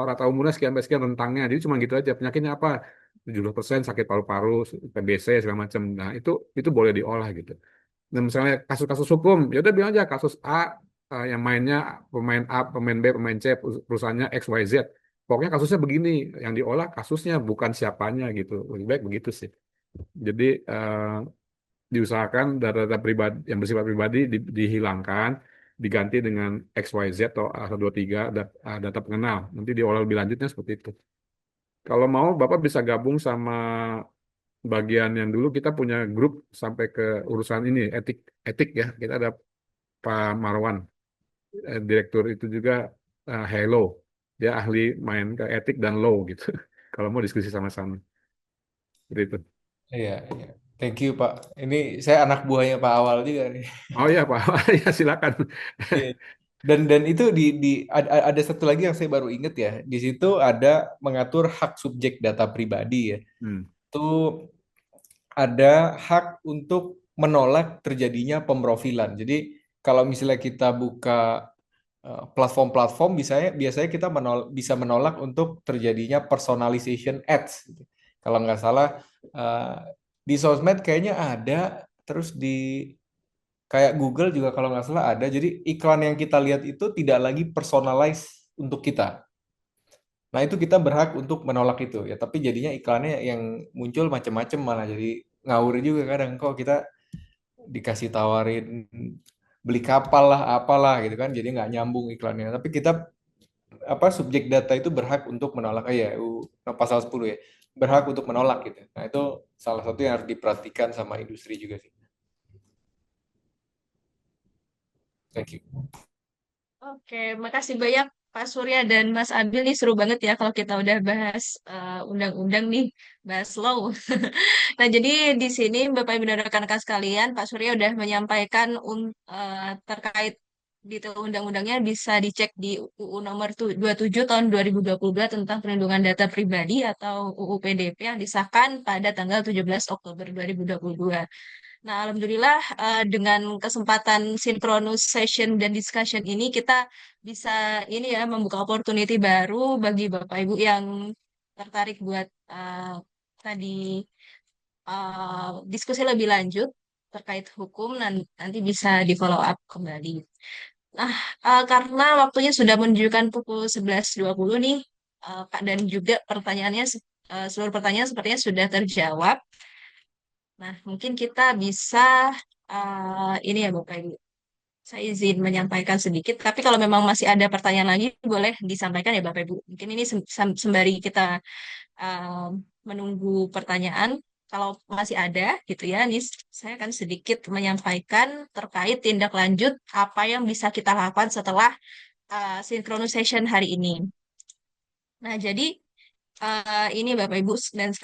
rata umurnya sekian sampai sekian rentangnya. Jadi cuma gitu aja. Penyakitnya apa? 70% sakit paru-paru, TBC segala macam. Nah, itu boleh diolah gitu. Dan misalnya kasus-kasus hukum, ya udah bilang aja kasus A, yang mainnya pemain A, pemain B, pemain C, perusahaannya X, Y, Z. Pokoknya kasusnya begini, yang diolah kasusnya bukan siapanya gitu. Lebih baik begitu sih. Jadi diusahakan data-data pribadi yang bersifat pribadi dihilangkan, diganti dengan X, Y, Z atau A123 data pengenal. Nanti diolah lebih lanjutnya seperti itu. Kalau mau, Bapak bisa gabung sama bagian yang dulu kita punya grup sampai ke urusan ini etik etik ya. Kita ada Pak Marwan, direktur itu juga Hello. Dia ahli main ke etik dan law gitu. Kalau mau diskusi sama-sama. Seperti itu. Iya, iya. Thank you Pak. Ini saya anak buahnya Pak Awal juga nih. Oh iya Pak, ya silakan. Iya. Dan itu ada satu lagi yang saya baru ingat ya. Di situ ada mengatur hak subjek data pribadi ya. Hmm. Itu ada hak untuk menolak terjadinya pemrofilan. Jadi kalau misalnya kita buka platform-platform, biasanya kita bisa menolak untuk terjadinya personalization ads. Gitu. Kalau nggak salah eh, di sosmed kayaknya ada, terus di kayak Google juga kalau nggak salah ada. Jadi iklan yang kita lihat itu tidak lagi personalized untuk kita. Nah, itu kita berhak untuk menolak itu ya, tapi jadinya iklannya yang muncul macam-macam malah jadi ngawur juga kadang kok kita dikasih tawarin beli kapal lah apalah gitu kan jadi nggak nyambung iklannya. Tapi kita apa subjek data itu berhak untuk menolak ya pasal 10 ya. Berhak untuk menolak gitu. Nah, itu salah satu yang harus diperhatikan sama industri juga sih. Thank you. Oke, makasih banyak Pak Surya dan Mas Abil nih, seru banget ya kalau kita udah bahas undang-undang nih, bahas law. Nah, jadi di sini Bapak Ibu dan rekan-rekan sekalian, Pak Surya udah menyampaikan terkait detail undang-undangnya bisa dicek di UU nomor 27 tahun 2022 tentang perlindungan data pribadi atau UU PDP yang disahkan pada tanggal 17 Oktober 2022. Nah, alhamdulillah dengan kesempatan synchronous session dan discussion ini kita bisa ini ya membuka opportunity baru bagi Bapak Ibu yang tertarik buat tadi diskusi lebih lanjut terkait hukum nanti bisa di follow up kembali. Nah, karena waktunya sudah menunjukkan pukul 11.20 nih, Kak, dan juga pertanyaannya seluruh pertanyaan sepertinya sudah terjawab. Nah, mungkin kita bisa ini ya Bapak Ibu. Saya izin menyampaikan sedikit, tapi kalau memang masih ada pertanyaan lagi, boleh disampaikan ya Bapak Ibu. Mungkin ini sembari kita um, menunggu pertanyaan. Kalau masih ada gitu ya, ini saya akan sedikit menyampaikan terkait tindak lanjut apa yang bisa kita lakukan setelah synchronization hari ini. Nah, jadi ini Bapak Ibu dan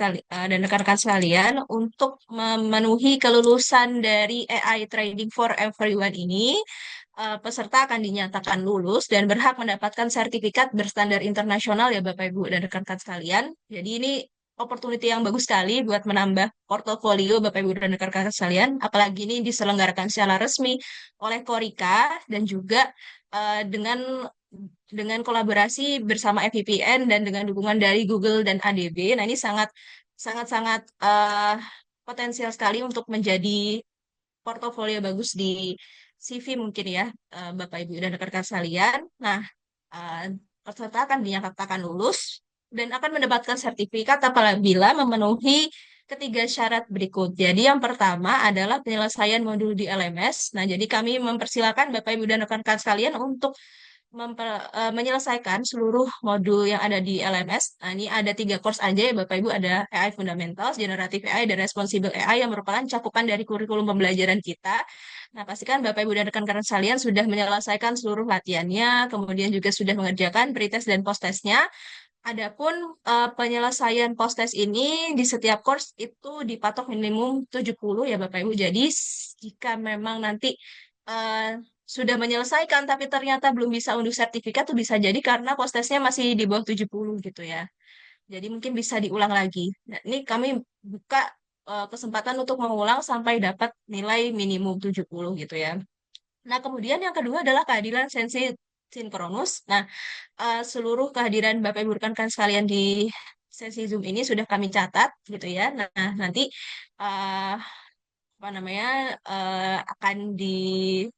rekan-rekan sekalian untuk memenuhi kelulusan dari AI Training for Everyone ini, peserta akan dinyatakan lulus dan berhak mendapatkan sertifikat berstandar internasional ya Bapak Ibu dan rekan-rekan sekalian. Jadi ini opportunity yang bagus sekali buat menambah portofolio Bapak Ibu dan rekan-rekan sekalian, apalagi ini diselenggarakan secara resmi oleh Korika dan juga dengan kolaborasi bersama FVPN dan dengan dukungan dari Google dan ADB. Nah, ini sangat sangat sangat potensial sekali untuk menjadi portofolio bagus di CV mungkin ya, Bapak Ibu dan rekan-rekan sekalian. Nah, eh, peserta akan dinyatakan lulus dan akan mendapatkan sertifikat apabila memenuhi ketiga syarat berikut. Jadi yang pertama adalah penyelesaian modul di LMS. Nah, jadi kami mempersilakan Bapak Ibu dan rekan-rekan sekalian untuk menyelesaikan seluruh modul yang ada di LMS. Nah, ini ada 3 course aja ya Bapak Ibu, ada AI Fundamentals, Generative AI, dan Responsible AI yang merupakan cakupan dari kurikulum pembelajaran kita. Nah, pastikan Bapak Ibu dan rekan-rekan sekalian sudah menyelesaikan seluruh latihannya, kemudian juga sudah mengerjakan pretest dan post-testnya. Adapun penyelesaian post-test ini di setiap course itu dipatok minimum 70 ya Bapak Ibu. Jadi jika memang nanti eh, sudah menyelesaikan tapi ternyata belum bisa unduh sertifikat tuh bisa jadi karena post-testnya masih di bawah 70 gitu ya. Jadi mungkin bisa diulang lagi. Nah, ini kami buka kesempatan untuk mengulang sampai dapat nilai minimum 70 gitu ya. Nah, kemudian yang kedua adalah keadilan sensi sinkronus. Nah, seluruh kehadiran Bapak Ibu rekan sekalian di sesi Zoom ini sudah kami catat gitu ya. Nah, nanti uh, apa namanya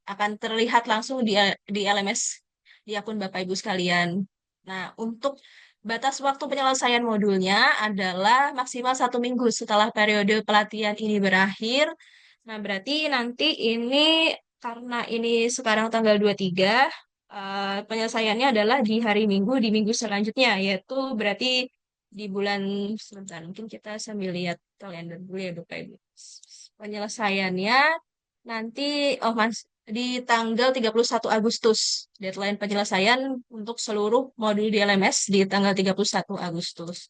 akan terlihat langsung di LMS di akun Bapak Ibu sekalian. Nah, untuk batas waktu penyelesaian modulnya adalah maksimal 1 minggu setelah periode pelatihan ini berakhir. Nah, berarti nanti ini karena ini sekarang tanggal 23, penyelesaiannya adalah di hari Minggu, di minggu selanjutnya, yaitu berarti di bulan, sebentar, mungkin kita sambil lihat kalender dulu ya, Bapak Ibu. Penyelesaiannya nanti, oh Mas, di tanggal 31 Agustus. Deadline penyelesaian untuk seluruh modul di LMS di tanggal 31 Agustus.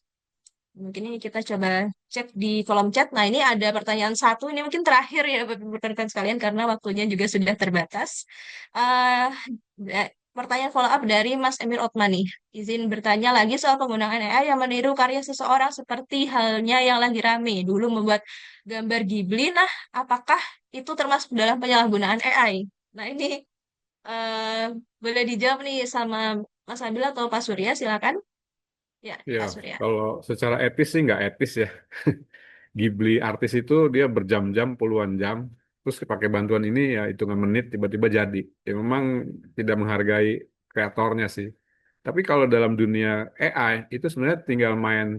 Mungkin ini kita coba cek di kolom chat. Nah, ini ada pertanyaan satu. Ini mungkin terakhir ya, Bapak Ibu rekan sekalian, karena waktunya juga sudah terbatas. Eh, Pertanyaan follow up dari Mas Emir Otmani. Izin bertanya lagi soal penggunaan AI yang meniru karya seseorang seperti halnya yang lagi rame. Dulu membuat gambar Ghibli. Nah, apakah itu termasuk dalam penyalahgunaan AI? Nah, ini eh, boleh dijawab nih sama Mas Abil atau Pak Surya, silakan. Ya, Ya, Pak Surya. kalau secara etis sih nggak etis ya. Ghibli artis itu dia berjam-jam, puluhan jam, terus pakai bantuan ini ya hitungan menit tiba-tiba jadi. Ya memang tidak menghargai kreatornya sih. Tapi kalau dalam dunia AI itu sebenarnya tinggal main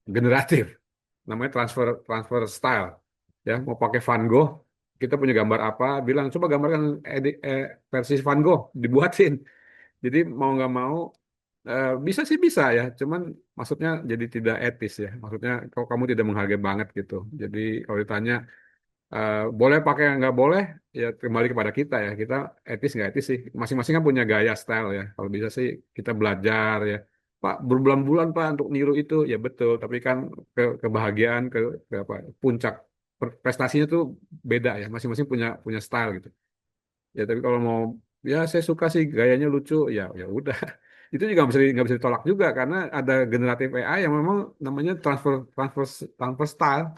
generatif, namanya transfer transfer style. Ya mau pakai Van Gogh, kita punya gambar apa, bilang coba gambarkan versi Van Gogh, dibuatin. Jadi mau nggak mau bisa sih bisa ya, cuman maksudnya jadi tidak etis ya. Maksudnya kalau kamu tidak menghargai banget gitu. Jadi kalau ditanya Boleh pakai nggak boleh ya kembali kepada kita ya. Kita etis nggak etis sih. Masing-masing kan punya gaya style ya. Kalau bisa sih kita belajar ya. Pak berbulan-bulan Pak untuk niru itu ya betul. Tapi kan kebahagiaan ke apa puncak prestasinya tuh beda ya. Masing-masing punya punya style gitu. Ya tapi kalau mau ya saya suka sih gayanya lucu ya ya udah. Itu juga nggak bisa ditolak juga karena ada generatif AI yang memang namanya transfer transfer style.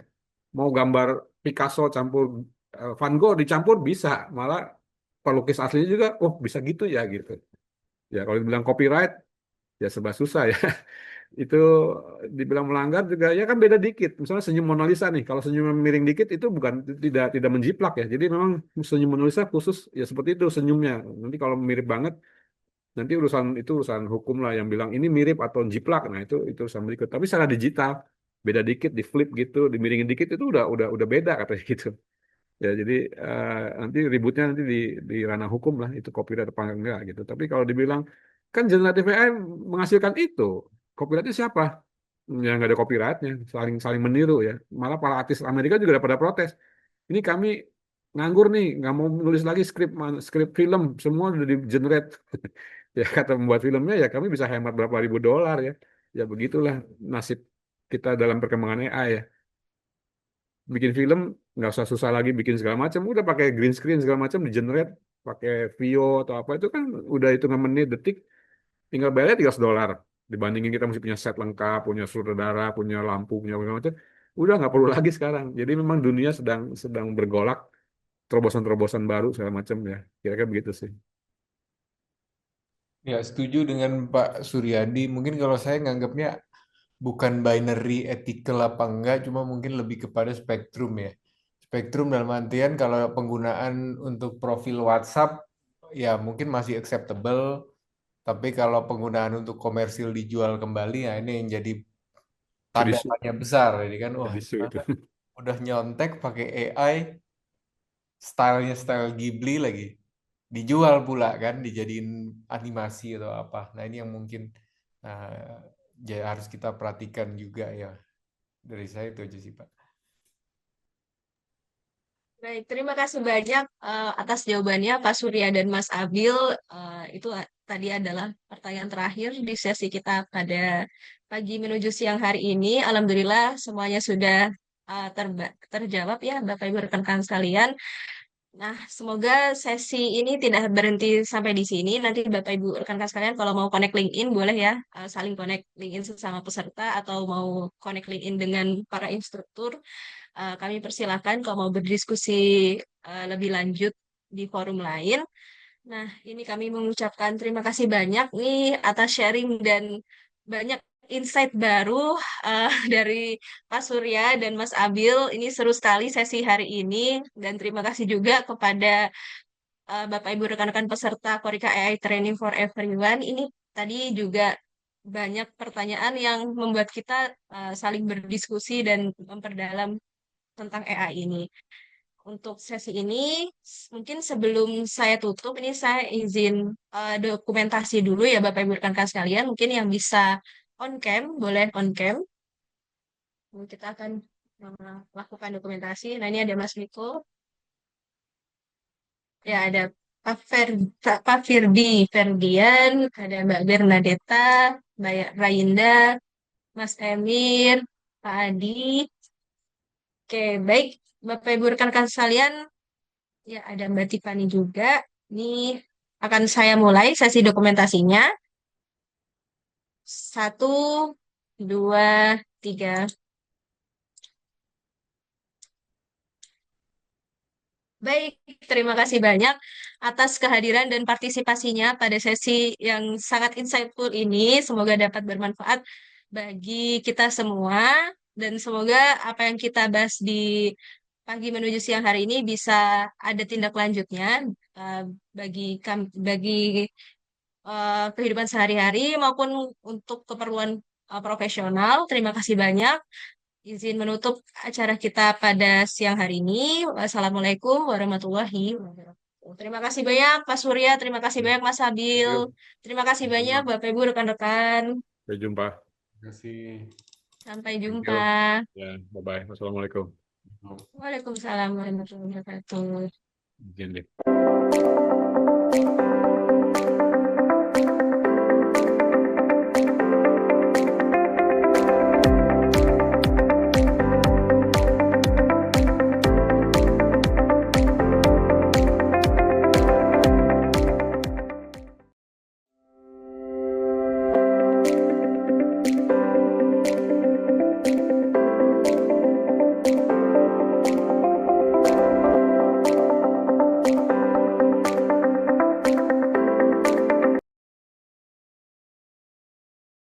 Mau gambar Picasso campur Van Gogh dicampur bisa, malah pelukis aslinya juga, oh bisa gitu ya gitu. Ya kalau dibilang copyright ya serba susah ya. Itu dibilang melanggar juga ya kan beda dikit. Misalnya senyum Mona Lisa nih, kalau senyum miring dikit itu bukan tidak menjiplak ya. Jadi memang senyum Mona Lisa khusus ya seperti itu senyumnya. Nanti kalau mirip banget nanti urusan hukum lah yang bilang ini mirip atau jiplak. Nah, itu urusan berikut. Tapi secara digital beda dikit di flip gitu, dimiringin dikit itu udah beda katanya gitu. Ya, jadi nanti ributnya nanti di ranah hukum lah itu copyright apa enggak gitu. Tapi kalau dibilang kan generatif AI menghasilkan itu, copyrightnya siapa? Yang nggak ada copyrightnya, saling saling meniru ya. Malah para artis Amerika juga udah pada protes. Ini kami nganggur nih, nggak mau nulis lagi skrip film, semua udah di generate. Ya kata membuat filmnya ya kami bisa hemat berapa ribu dolar ya. Ya begitulah nasib kita dalam perkembangan AI ya. Bikin film nggak usah susah lagi bikin segala macam, udah pakai green screen segala macam di generate pakai Vio atau apa itu kan udah hitungan menit detik tinggal bayarnya $300 dibandingin kita mesti punya set lengkap, punya sutradara, punya lampu, punya segala macam. Udah nggak perlu lagi sekarang. Jadi memang dunia sedang sedang bergolak terobosan-terobosan baru segala macam ya. Kira-kira begitu sih. Ya, setuju dengan Pak Suryadi. Mungkin kalau saya nganggapnya bukan binary ethical apa enggak, cuma mungkin lebih kepada spektrum ya. Spektrum dalam artian kalau penggunaan untuk profil WhatsApp ya mungkin masih acceptable, tapi kalau penggunaan untuk komersil dijual kembali, ya ini yang jadi Jadi tanda tanya besar. Jadi kan, wah jadi itu. ternyata udah nyontek pakai AI, stylenya style Ghibli lagi, dijual pula kan, dijadiin animasi atau apa. Nah ini yang mungkin harus kita perhatikan juga ya. Dari saya itu aja sih Pak. Baik, terima kasih banyak atas jawabannya Pak Surya dan Mas Abil. Itu tadi adalah pertanyaan terakhir di sesi kita pada pagi menuju siang hari ini. Alhamdulillah semuanya sudah terjawab ya Bapak Ibu rekan-rekan sekalian. Nah, semoga sesi ini tidak berhenti sampai di sini. Nanti Bapak Ibu rekan-rekan sekalian kalau mau connect LinkedIn boleh ya, saling connect LinkedIn sesama peserta atau mau connect LinkedIn dengan para instruktur. Kami persilahkan kalau mau berdiskusi lebih lanjut di forum lain. Nah, ini kami mengucapkan terima kasih banyak nih atas sharing dan banyak insight baru dari Pak Surya dan Mas Abil. Ini seru sekali sesi hari ini dan terima kasih juga kepada Bapak Ibu rekan-rekan peserta Korika AI Training for Everyone. Ini tadi juga banyak pertanyaan yang membuat kita saling berdiskusi dan memperdalam tentang AI ini. Untuk sesi ini, mungkin sebelum saya tutup, ini saya izin dokumentasi dulu ya Bapak Ibu rekan-rekan sekalian. Mungkin yang bisa on cam, boleh on cam. Kita akan melakukan dokumentasi. Nah ini ada Mas Miko, ya ada Pak Firdi Ferdian, ada Mbak Bernadetta, Mbak Rainda, Mas Emir, Pak Adi. Oke, baik. Bapak Ibu rekan-rekan sekalian, ya, ada Mbak Tiffany juga. Ini akan saya mulai sesi dokumentasinya. Satu, dua, tiga. Baik, terima kasih banyak atas kehadiran dan partisipasinya pada sesi yang sangat insightful ini. Semoga dapat bermanfaat bagi kita semua dan semoga apa yang kita bahas di pagi menuju siang hari ini bisa ada tindak lanjutnya eh, bagi kehidupan sehari-hari maupun untuk keperluan profesional. Terima kasih banyak. Izin menutup acara kita pada siang hari ini. Wassalamualaikum warahmatullahi wabarakatuh. Terima kasih banyak Pak Surya, terima kasih banyak Mas Habil, Yuk, terima kasih banyak sama-sama. Bapak Ibu rekan-rekan. Sampai jumpa. Terima kasih. Sampai Thank jumpa. you. Ya, bye-bye. Wassalamualaikum. Waalaikumsalam warahmatullahi wabarakatuh. Izin deh.